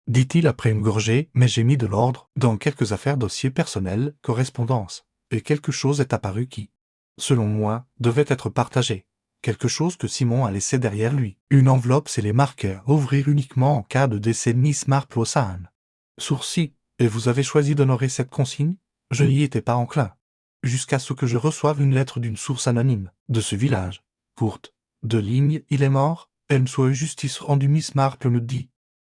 dit-il après une gorgée, mais j'ai mis de l'ordre dans quelques affaires, dossiers personnels, correspondances, et quelque chose est apparu qui, selon moi, devait être partagé. Quelque chose que Simon a laissé derrière lui. Une enveloppe scellée marquée à ouvrir uniquement en cas de décès. Miss Marple haussa un sourcil. Et vous avez choisi d'honorer cette consigne? Je n'y étais pas enclin. Jusqu'à ce que je reçoive une lettre d'une source anonyme, de ce village. Courte, 2 lignes, il est mort, elle me soit justice rendue. Miss Marple me dit.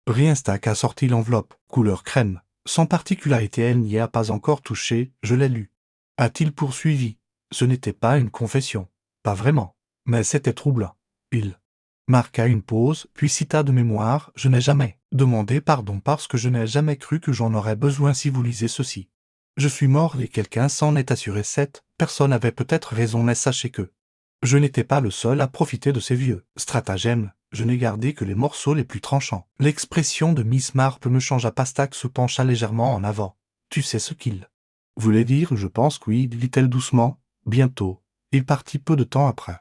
Rien. Stack a sorti l'enveloppe, couleur crème, sans particularité. Elle n'y a pas encore touché, je l'ai lu. A-t-il poursuivi. Ce n'était pas une confession. Pas vraiment. Mais c'était troublant. Il marqua une pause, puis cita de mémoire. Je n'ai jamais demandé pardon parce que je n'ai jamais cru que j'en aurais besoin. Si vous lisez ceci, je suis mort et quelqu'un s'en est assuré. Cette personne avait peut-être raison, mais sachez que je n'étais pas le seul à profiter de ces vieux stratagèmes. Je n'ai gardé que les morceaux les plus tranchants. L'expression de Miss Marple me changea. Stack se pencha légèrement en avant. Tu sais ce qu'il voulait dire? Je pense que oui, dit-elle doucement. Bientôt. Il partit peu de temps après,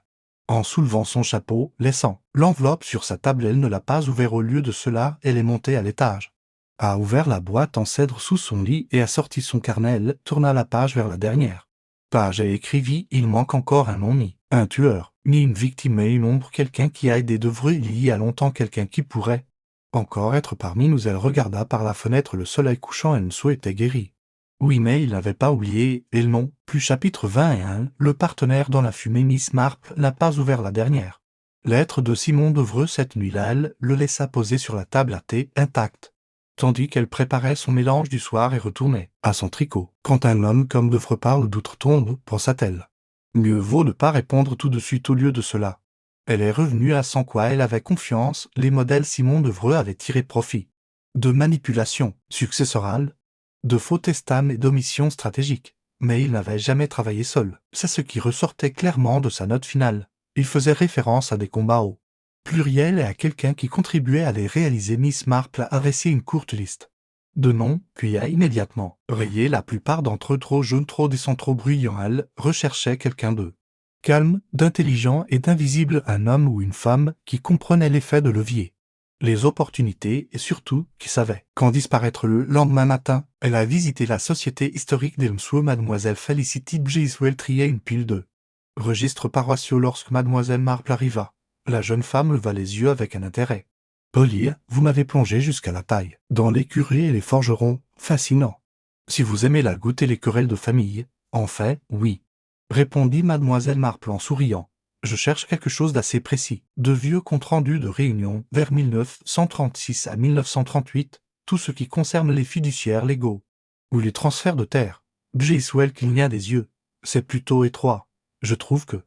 en soulevant son chapeau, laissant l'enveloppe sur sa table. Elle ne l'a pas ouvert. Au lieu de cela, elle est montée à l'étage, a ouvert la boîte en cèdre sous son lit et a sorti son carnet. Elle tourna la page vers la dernière page et écrivit. Il manque encore un nom, ni un tueur, ni une victime, mais une ombre, quelqu'un qui a aidé Devreux il y a longtemps, quelqu'un qui pourrait encore être parmi nous. Elle regarda par la fenêtre le soleil couchant. Enso était guéri. Oui, mais il n'avait pas oublié, et le nom, plus. Chapitre 21, le partenaire dans la fumée. Miss Marple n'a pas ouvert la dernière lettre de Simon Devreux cette nuit-là. Elle le laissa poser sur la table à thé, intacte, tandis qu'elle préparait son mélange du soir et retournait à son tricot. Quand un homme comme Devreux parle, d'outre-tombe, pensa-t-elle. Mieux vaut ne pas répondre tout de suite. Au lieu de cela, elle est revenue à sans quoi elle avait confiance. Les modèles Simon Devreux avait tiré profit de manipulation successorale, de faux testament et d'omissions stratégiques. Mais il n'avait jamais travaillé seul. C'est ce qui ressortait clairement de sa note finale. Il faisait référence à des combats au pluriel et à quelqu'un qui contribuait à les réaliser. Miss Marple a dressé une courte liste de noms, puis a immédiatement rayé la plupart d'entre eux. Trop jeunes, trop décents, trop bruyants. Elle recherchait quelqu'un de calme, d'intelligent et d'invisible, un homme ou une femme qui comprenait l'effet de levier, les opportunités et surtout qui savait quand disparaître. Le lendemain matin, elle a visité la société historique d'Elmswood. Mademoiselle Felicity Briswell triait une pile de registres paroissiaux lorsque Mademoiselle Marple arriva. La jeune femme leva les yeux avec un intérêt. Polly, vous m'avez plongé jusqu'à la taille dans les curés et les forgerons, fascinant. Si vous aimez la goutte et les querelles de famille, en fait, oui, répondit Mademoiselle Marple en souriant. Je cherche quelque chose d'assez précis. De vieux comptes rendus de réunion vers 1936 à 1938, tout ce qui concerne les fiduciaires légaux ou les transferts de terre. Briswell cligna des yeux. C'est plutôt étroit. Je trouve que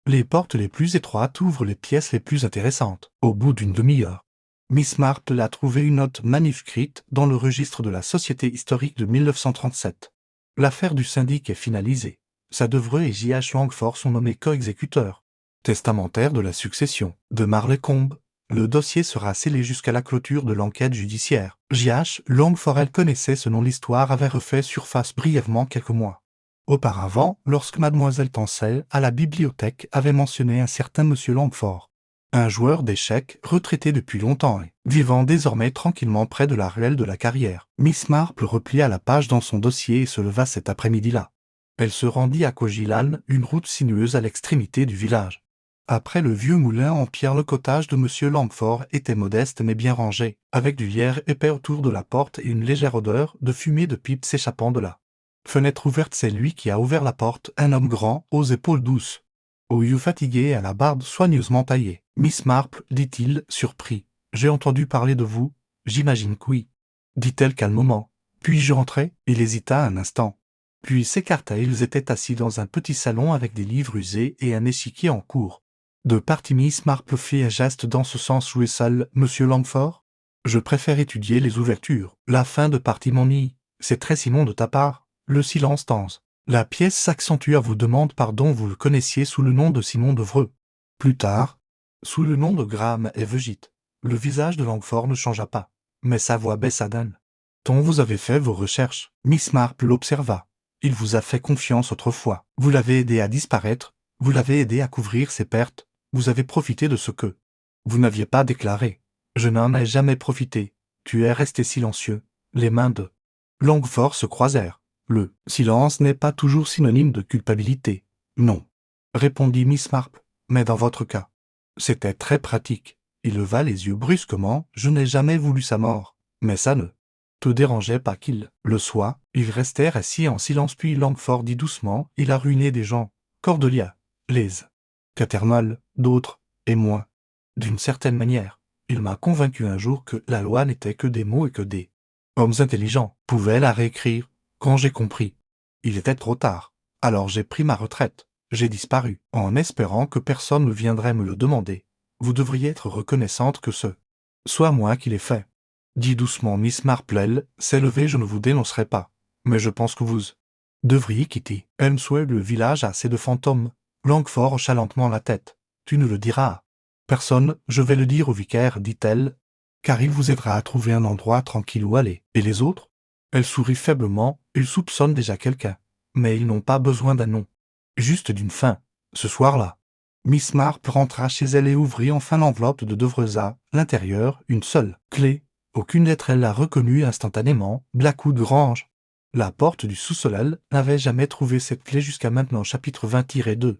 les portes les plus étroites ouvrent les pièces les plus intéressantes. Au bout d'une demi-heure, Miss Marple a trouvé une note manuscrite dans le registre de la Société historique de 1937. L'affaire du syndic est finalisée. Devreux et J.H. Langford sont nommés co-exécuteurs testamentaires de la succession de Marlecombe. Le dossier sera scellé jusqu'à la clôture de l'enquête judiciaire. J.H. Langford, elle connaissait ce nom. L'histoire avait refait surface brièvement quelques mois Auparavant, lorsque mademoiselle Tansel, à la bibliothèque, avait mentionné un certain monsieur Langford, un joueur d'échecs retraité depuis longtemps et vivant désormais tranquillement près de la ruelle de la carrière, Miss Marple replia la page dans son dossier et se leva cet après-midi-là. Elle se rendit à Cogilan, une route sinueuse à l'extrémité du village. Après le vieux moulin en pierre, le cottage de monsieur Langford était modeste mais bien rangé, avec du lierre épais autour de la porte et une légère odeur de fumée de pipe s'échappant de là. Fenêtre ouverte, c'est lui qui a ouvert la porte, un homme grand, aux épaules douces, aux yeux fatigués et à la barbe soigneusement taillée. « Miss Marple, dit-il, surpris, j'ai entendu parler de vous, j'imagine que oui. » dit-elle calmement. « Puis-je rentrer ?» Il hésita un instant, puis s'écarta. Ils étaient assis dans un petit salon avec des livres usés et un échiquier en cours. De partie, Miss Marple fit un geste dans ce sens. Jouer seul, monsieur Langford? Je préfère étudier les ouvertures. La fin de partie m'ennuie. C'est très Simon de ta part. Le silence tense. La pièce s'accentua. Vous demande pardon. Vous le connaissiez sous le nom de Simon Devreux. Plus tard, sous le nom de Graham Evegite. Le visage de Langford ne changea pas, mais sa voix baissa d'un ton. Vous avez fait vos recherches. Miss Marple l'observa. Il vous a fait confiance autrefois. Vous l'avez aidé à disparaître. Vous l'avez aidé à couvrir ses pertes. Vous avez profité de ce que vous n'aviez pas déclaré. Je n'en ai jamais profité. Tu es resté silencieux. Les mains de Langford se croisèrent. Le silence n'est pas toujours synonyme de culpabilité. Non, répondit Miss Marple, mais dans votre cas, c'était très pratique. Il leva les yeux brusquement. Je n'ai jamais voulu sa mort, mais ça ne te dérangeait pas qu'il le soit. Ils restèrent assis en silence, puis Langford dit doucement, il a ruiné des gens. Cordelia, les Cattermole, d'autres, et moi. D'une certaine manière, il m'a convaincu un jour que la loi n'était que des mots et que des hommes intelligents pouvaient la réécrire. Quand j'ai compris, il était trop tard. Alors j'ai pris ma retraite. J'ai disparu, en espérant que personne ne viendrait me le demander. Vous devriez être reconnaissante que ce soit moi qui l'ai fait. Dit doucement Miss Marple. Elle s'est levée. Je ne vous dénoncerai pas, mais je pense que vous devriez quitter. Elmswell, le village a assez de fantômes. Langford hocha lentement la tête. Tu ne le diras à personne. Je vais le dire au vicaire, dit-elle, car il vous aidera à trouver un endroit tranquille où aller. Et les autres? Elle sourit faiblement. Ils soupçonnent déjà quelqu'un, mais ils n'ont pas besoin d'un nom, juste d'une fin. Ce soir-là, Miss Marple rentra chez elle et ouvrit enfin l'enveloppe de Devreza. L'intérieur, une seule clé. Aucune d'entre elles la reconnut instantanément. Blackwood Grange. La porte du sous-sol. Elle n'avait jamais trouvé cette clé jusqu'à maintenant. Chapitre 20-2.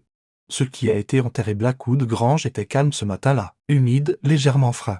Ce qui a été enterré. Blackwood Grange était calme ce matin-là, humide, légèrement frais,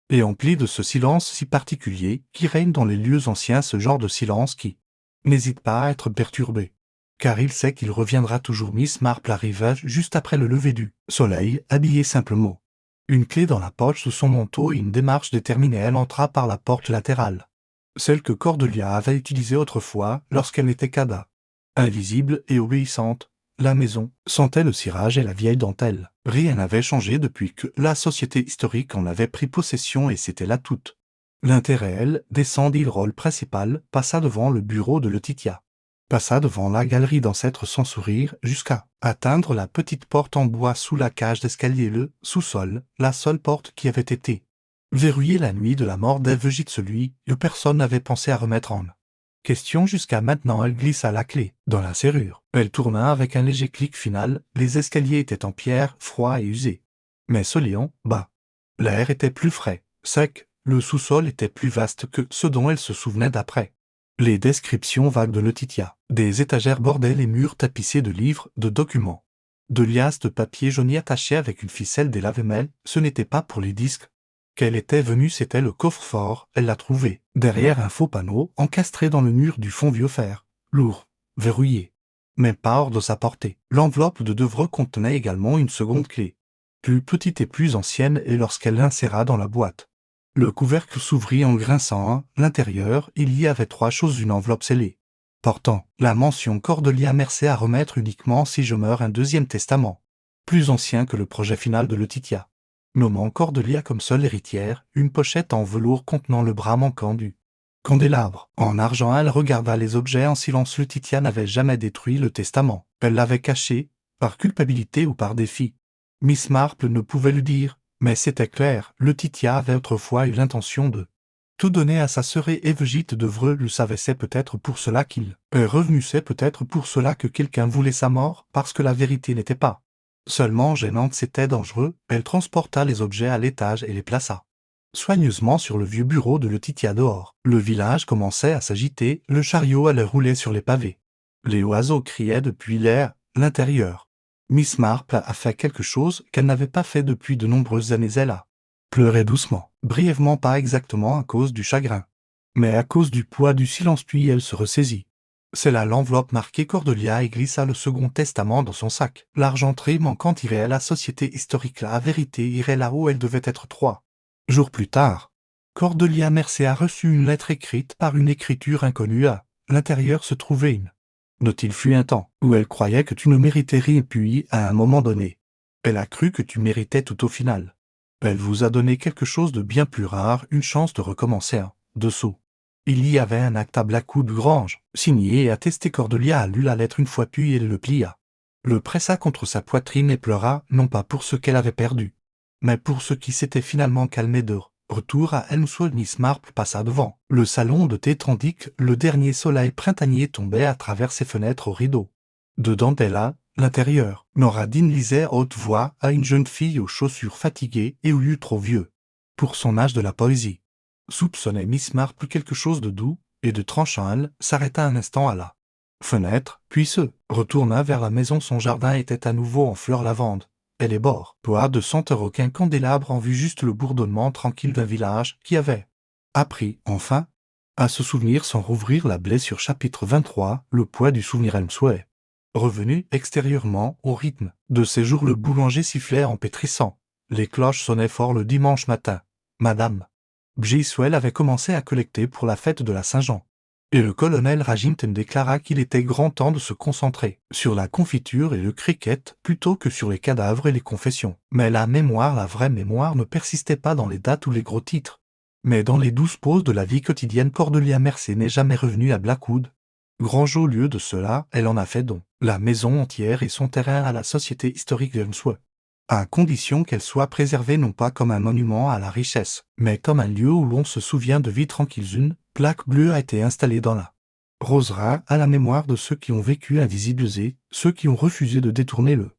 et empli de ce silence si particulier qui règne dans les lieux anciens, ce genre de silence qui n'hésite pas à être perturbé, car il sait qu'il reviendra toujours. Miss Marple arriva juste après le lever du soleil, habillée simplement, une clé dans la poche sous son manteau et une démarche déterminée. Elle entra par la porte latérale, celle que Cordelia avait utilisée autrefois lorsqu'elle n'était qu'Ada. Invisible et obéissante, la maison sentait le cirage et la vieille dentelle. Rien n'avait changé depuis que la société historique en avait pris possession, et c'était là toute l'intérêt. Elle descendit le rôle principal, passa devant le bureau de Letitia, passa devant la galerie d'ancêtres sans sourire, jusqu'à atteindre la petite porte en bois sous la cage d'escalier. Le sous-sol, la seule porte qui avait été verrouillée la nuit de la mort d'Evegite, celui que personne n'avait pensé à remettre en question jusqu'à maintenant. Elle glissa la clé dans la serrure. Elle tourna avec un léger clic final. Les escaliers étaient en pierre, froids et usés, mais soliants, bas. L'air était plus frais, sec. Le sous-sol était plus vaste que ce dont elle se souvenait d'après les descriptions vagues de Letitia. Des étagères bordaient les murs tapissés de livres, de documents, de liasses de papier jauni attachés avec une ficelle des lave-mails. Ce n'était pas pour les disques qu'elle était venue, c'était le coffre-fort. Elle l'a trouvé derrière un faux panneau encastré dans le mur du fond vieux fer, lourd, verrouillé, mais pas hors de sa portée. L'enveloppe de Devreux contenait également une seconde clé, plus petite et plus ancienne, et lorsqu'elle l'inséra dans la boîte, le couvercle s'ouvrit en grinçant. À l'intérieur, il y avait 3 choses. Une enveloppe scellée, portant la mention Cordelia Mercey à remettre uniquement si je meurs, un deuxième testament, plus ancien que le projet final de Letitia, nommant Cordelia comme seule héritière, une pochette en velours contenant le bras manquant du candélabre en argent. Elle regarda les objets en silence. Letitia n'avait jamais détruit le testament. Elle l'avait caché, par culpabilité ou par défi. Miss Marple ne pouvait le dire, mais c'était clair. Letitia avait autrefois eu l'intention de Tout donner à sa sœur Evegite de Vreux le savait, c'est peut-être pour cela qu'il est revenu, c'est peut-être pour cela que quelqu'un voulait sa mort, parce que la vérité n'était pas seulement gênante, c'était dangereux. Elle transporta les objets à l'étage et les plaça soigneusement sur le vieux bureau de Letitia dehors. Le village commençait à s'agiter, le chariot allait rouler sur les pavés. Les oiseaux criaient depuis l'intérieur. Miss Marple a fait quelque chose qu'elle n'avait pas fait depuis de nombreuses années. Elle a pleuré doucement, brièvement, pas exactement à cause du chagrin, mais à cause du poids du silence, puis elle se ressaisit. C'est là l'enveloppe marquée Cordelia et glissa le Second Testament dans son sac. L'argenterie manquante irait à la Société historique, la vérité irait là où elle devait être 3 jours plus tard. Cordelia Mercé a reçu une lettre écrite par une écriture inconnue. À l'intérieur se trouvait une note. Il fut un temps où elle croyait que tu ne méritais rien, puis, à un moment donné, elle a cru que tu méritais tout au final. Elle vous a donné quelque chose de bien plus rare, une chance de recommencer. Dessous, il y avait un acte à Blackwood Grange, signé et attesté. Cordelia a lu la lettre une fois, puis elle le plia, le pressa contre sa poitrine et pleura, non pas pour ce qu'elle avait perdu, mais pour ce qui s'était finalement calmé. De retour à Elmswood, Miss Marple passa devant le salon de thé tandis que le dernier soleil printanier tombait à travers ses fenêtres aux rideaux de dentelle. L'intérieur, Nora Dean lisait à haute voix à une jeune fille aux chaussures fatiguées et aux yeux trop vieux pour son âge de la poésie. Soupçonnait Miss Marple quelque chose de doux et de tranchant. Elle s'arrêta un instant à la fenêtre, puis se retourna vers la maison. Son jardin était à nouveau en fleurs lavande, et les bords pois de senteur aucun candélabre en vue, juste le bourdonnement tranquille d'un village qui avait appris, enfin, à se souvenir sans rouvrir la blessure. Chapitre 23. Le poids du souvenir. Elmsway. Revenu extérieurement au rythme de ses jours, le boulanger sifflait en pétrissant. Les cloches sonnaient fort le dimanche matin. Madame Bjiswell avait commencé à collecter pour la fête de la Saint-Jean. Et le colonel Ragington déclara qu'il était grand temps de se concentrer sur la confiture et le cricket plutôt que sur les cadavres et les confessions. Mais la mémoire, la vraie mémoire, ne persistait pas dans les dates ou les gros titres, mais dans les douces pauses de la vie quotidienne. Cordelia Mercé n'est jamais revenue à Blackwood Grange. Au lieu de cela, elle en a fait don la maison entière et son terrain à la Société historique d'Elmswood, à condition qu'elle soit préservée non pas comme un monument à la richesse, mais comme un lieu où l'on se souvient de vie tranquille. Une plaque bleue a été installée dans la roseraie à la mémoire de ceux qui ont vécu invisibles et ceux qui ont refusé de détourner le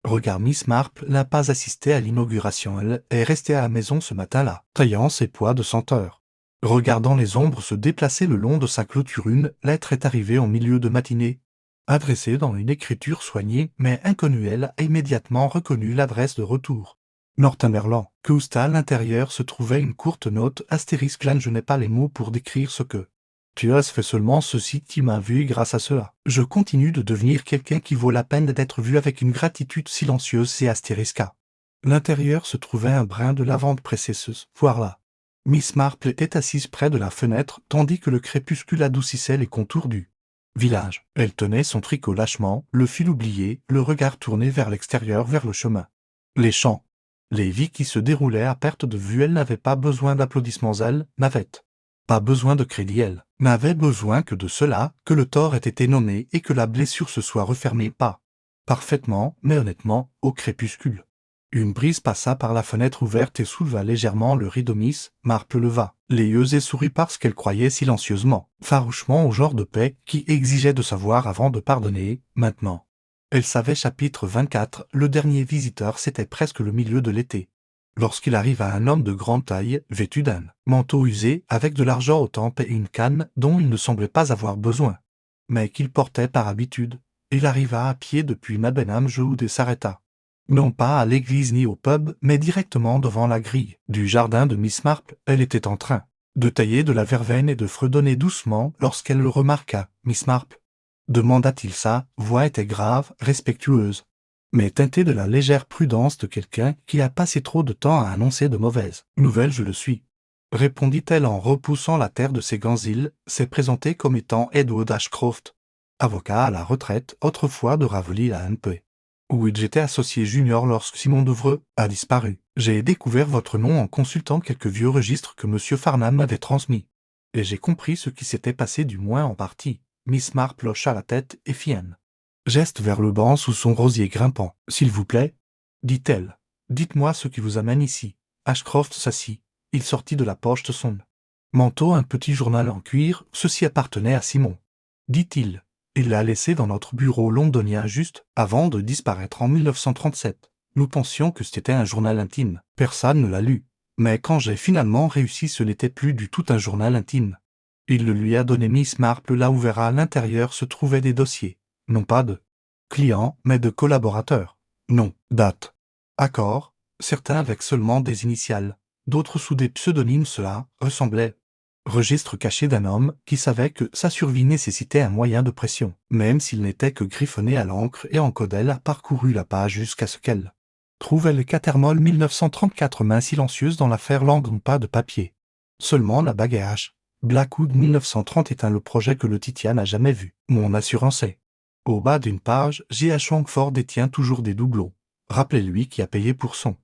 regard. Miss Marple n'a pas assisté à l'inauguration. Elle est restée à la maison ce matin-là, taillant ses pois de senteur, regardant les ombres se déplacer le long de sa clôture. Une lettre est arrivée en milieu de matinée, adressée dans une écriture soignée mais inconnue. Elle a immédiatement reconnu l'adresse de retour. Northumberland. Coast. À l'intérieur se trouvait une courte note astérisque. Là, je n'ai pas les mots pour décrire ce que tu as fait, seulement ceci: tu m'as vu et grâce à cela, je continue de devenir quelqu'un qui vaut la peine d'être vu, avec une gratitude silencieuse. C'est astérisque. À l'intérieur se trouvait un brin de lavande précieuse. Voir là. Miss Marple était assise près de la fenêtre, tandis que le crépuscule adoucissait les contours du village. Elle tenait son tricot lâchement, le fil oublié, le regard tourné vers l'extérieur, vers le chemin, les champs, les vies qui se déroulaient à perte de vue. Elle n'avait pas besoin d'applaudissements, elle n'avait pas besoin de crédit, elle n'avait besoin que de cela, que le tort ait été nommé et que la blessure se soit refermée, pas parfaitement, mais honnêtement, au crépuscule. Une brise passa par la fenêtre ouverte et souleva légèrement le rideau. Miss Marple leva les yeux et sourit parce qu'elle croyait silencieusement, farouchement au genre de paix qui exigeait de savoir avant de pardonner. Maintenant, elle savait. Chapitre 24. Le dernier visiteur, c'était presque le milieu de l'été, lorsqu'il arriva un homme de grande taille, vêtu d'un manteau usé, avec de l'argent aux tempes et une canne dont il ne semblait pas avoir besoin, mais qu'il portait par habitude. Il arriva à pied depuis Mabenham Wood et s'arrêta, non pas à l'église ni au pub, mais directement devant la grille du jardin de Miss Marple. Elle était en train de tailler de la verveine et de fredonner doucement lorsqu'elle le remarqua. Miss Marple, demanda-t-il. Sa voix était grave, respectueuse, mais teintée de la légère prudence de quelqu'un qui a passé trop de temps à annoncer de mauvaises nouvelles. Je le suis, répondit-elle en repoussant la terre de ses gants. Il s'est présenté comme étant Edward Ashcroft, avocat à la retraite, autrefois de Raveley à MP, où j'étais associé junior lorsque Simon Devreux a disparu. J'ai découvert votre nom en consultant quelques vieux registres que M. Farnham m'avait transmis, et j'ai compris ce qui s'était passé, du moins en partie. Miss Marple hocha la tête et fit un geste vers le banc sous son rosier grimpant. S'il vous plaît, dit-elle, dites-moi ce qui vous amène ici. Ashcroft s'assit. Il sortit de la poche de son Manteau, un petit journal en cuir, ceci appartenait à Simon. Dit-il. Il l'a laissé dans notre bureau londonien juste avant de disparaître en 1937. Nous pensions que c'était un journal intime. Personne ne l'a lu. Mais quand j'ai finalement réussi, ce n'était plus du tout un journal intime. Il le lui a donné. Miss Marple l'a ouvert. À l'intérieur se trouvaient des dossiers. Non pas de clients, mais de collaborateurs. Non, date. Accords, certains avec seulement des initiales, d'autres sous des pseudonymes. Cela ressemblait registre caché d'un homme qui savait que sa survie nécessitait un moyen de pression. Même s'il n'était que griffonné à l'encre et en code, elle a parcouru la page jusqu'à ce qu'elle trouvait le Catermole 1934, main silencieuse dans l'affaire Lang, pas de papier. Seulement la bague H. Blackwood 1930 est le projet que le Titia n'a jamais vu. Mon assurance est. Au bas d'une page, J.H. Langford détient toujours des doublons. Rappelez-lui qui a payé pour son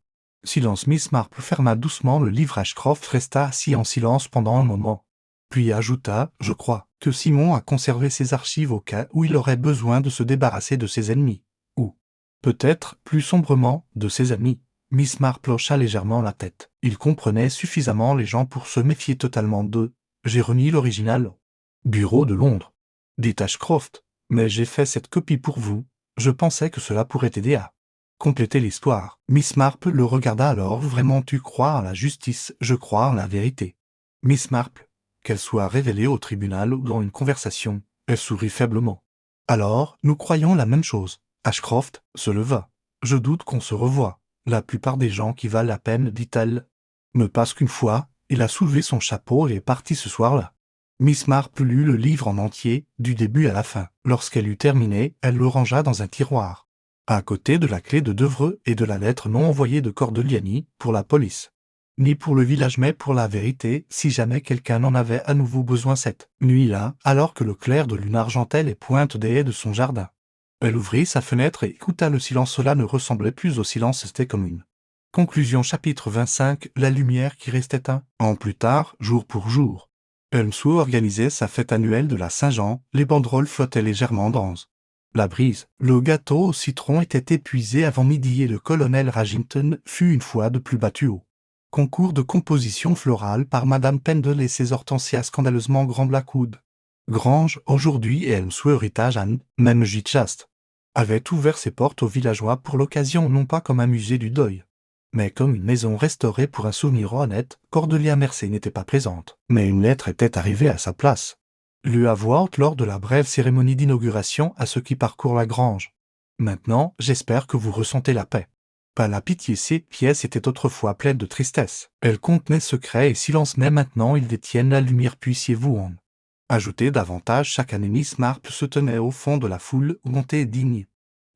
silence. Miss Marple ferma doucement le livre. Ashcroft resta assis en silence pendant un moment. Puis ajouta, je crois, que Simon a conservé ses archives au cas où il aurait besoin de se débarrasser de ses ennemis. Ou, peut-être, plus sombrement, de ses amis. Miss Marple hocha légèrement la tête. Il comprenait suffisamment les gens pour se méfier totalement d'eux. J'ai remis l'original au bureau de Londres, dit Ashcroft, mais j'ai fait cette copie pour vous. Je pensais que cela pourrait aider à compléter l'histoire. Miss Marple le regarda alors. Vraiment, tu crois en la justice? Je crois en la vérité. Miss Marple, qu'elle soit révélée au tribunal ou dans une conversation, elle sourit faiblement. Alors, nous croyons la même chose. Ashcroft se leva. Je doute qu'on se revoie. La plupart des gens qui valent la peine, dit-elle, me passent qu'une fois. Il a soulevé son chapeau et est parti ce soir-là. Miss Marple lut le livre en entier, du début à la fin. Lorsqu'elle eut terminé, elle le rangea dans un tiroir, à côté de la clé de Devreux et de la lettre non envoyée de Cordeliani, pour la police. Ni pour le village mais pour la vérité, si jamais quelqu'un en avait à nouveau besoin cette nuit-là, alors que le clair de lune argentait les pointes des haies de son jardin. Elle ouvrit sa fenêtre et écouta le silence. Cela ne ressemblait plus au silence, c'était comme une conclusion. Chapitre 25. La lumière qui restait un an plus tard, jour pour jour. Elmswood organisait sa fête annuelle de la Saint-Jean. Les banderoles flottaient légèrement dans la brise. Le gâteau au citron était épuisé avant midi et le colonel Ragington fut une fois de plus battu au concours de composition florale par Madame Pendle et ses hortensias scandaleusement grand. Blackwood Grange, aujourd'hui, et Elmswood Héritage Anne, même J. Chaste, avait ouvert ses portes aux villageois pour l'occasion, non pas comme un musée du deuil, mais comme une maison restaurée pour un souvenir honnête. Cordelia Mercey n'était pas présente, mais une lettre était arrivée à sa place, lue à voix haute lors de la brève cérémonie d'inauguration à ceux qui parcourent la grange. Maintenant, j'espère que vous ressentez la paix. Pas la pitié. Ces pièces étaient autrefois pleines de tristesse. Elles contenaient secrets et silence, mais maintenant ils détiennent la lumière. Puissiez-vous en ajouter davantage chaque année. Miss Marple se tenait au fond de la foule, montée et digne,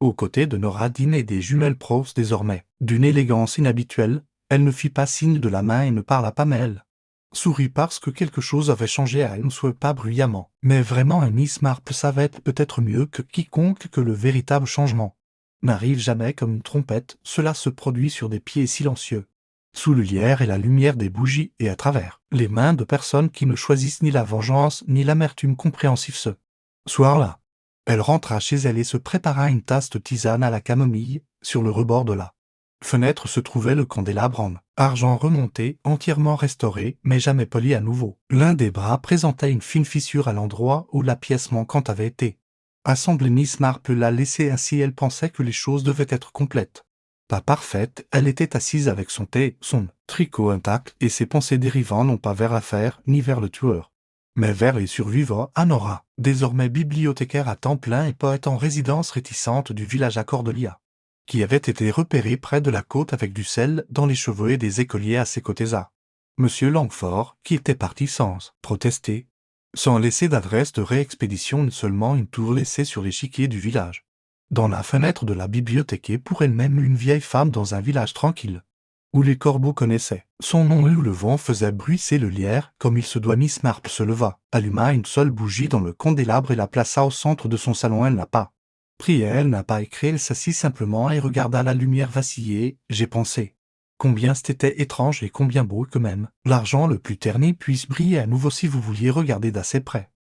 aux côtés de Nora Dean et des jumelles Prowse. Désormais, d'une élégance inhabituelle, elle ne fit pas signe de la main et ne parla pas, mais elle sourit parce que quelque chose avait changé à Elmswood, pas bruyamment, mais vraiment. Et Miss Marple savait peut-être mieux que quiconque que le véritable changement n'arrive jamais comme une trompette. Cela se produit sur des pieds silencieux, sous le lierre et la lumière des bougies, et à travers les mains de personnes qui ne choisissent ni la vengeance ni l'amertume. Compréhensif. Ce soir-là, elle rentra chez elle et se prépara une tasse de tisane à la camomille. Sur le rebord de la fenêtre se trouvait le candélabre en argent remonté, entièrement restauré, mais jamais poli à nouveau. L'un des bras présentait une fine fissure à l'endroit où la pièce manquante avait été assemblée. Miss Marple l'a laissée ainsi. Elle pensait que les choses devaient être complètes, pas parfaites. Elle était assise avec son thé, son tricot intact, et ses pensées dérivant non pas vers l'affaire ni vers le tueur, mais vers les survivants. À Nora, désormais bibliothécaire à temps plein et poète en résidence réticente du village à Cordelia, qui avait été repéré près de la côte avec du sel dans les cheveux et des écoliers à ses côtés. À Monsieur Langford, qui était parti sans protester, sans laisser d'adresse de réexpédition, seulement une tour laissée sur l'échiquier du village. Dans la fenêtre de la bibliothèque, pour elle-même une vieille femme dans un village tranquille, où les corbeaux connaissaient son nom et où le vent faisait bruisser le lierre comme il se doit. Miss Marple se leva, alluma une seule bougie dans le candélabre et la plaça au centre de son salon. Elle n'a pas prié, elle n'a pas écrit, elle s'assit simplement et regarda la lumière vaciller. J'ai pensé combien c'était étrange et combien beau que même l'argent le plus terni puisse briller à nouveau. Si vous vouliez regarder d'assez près,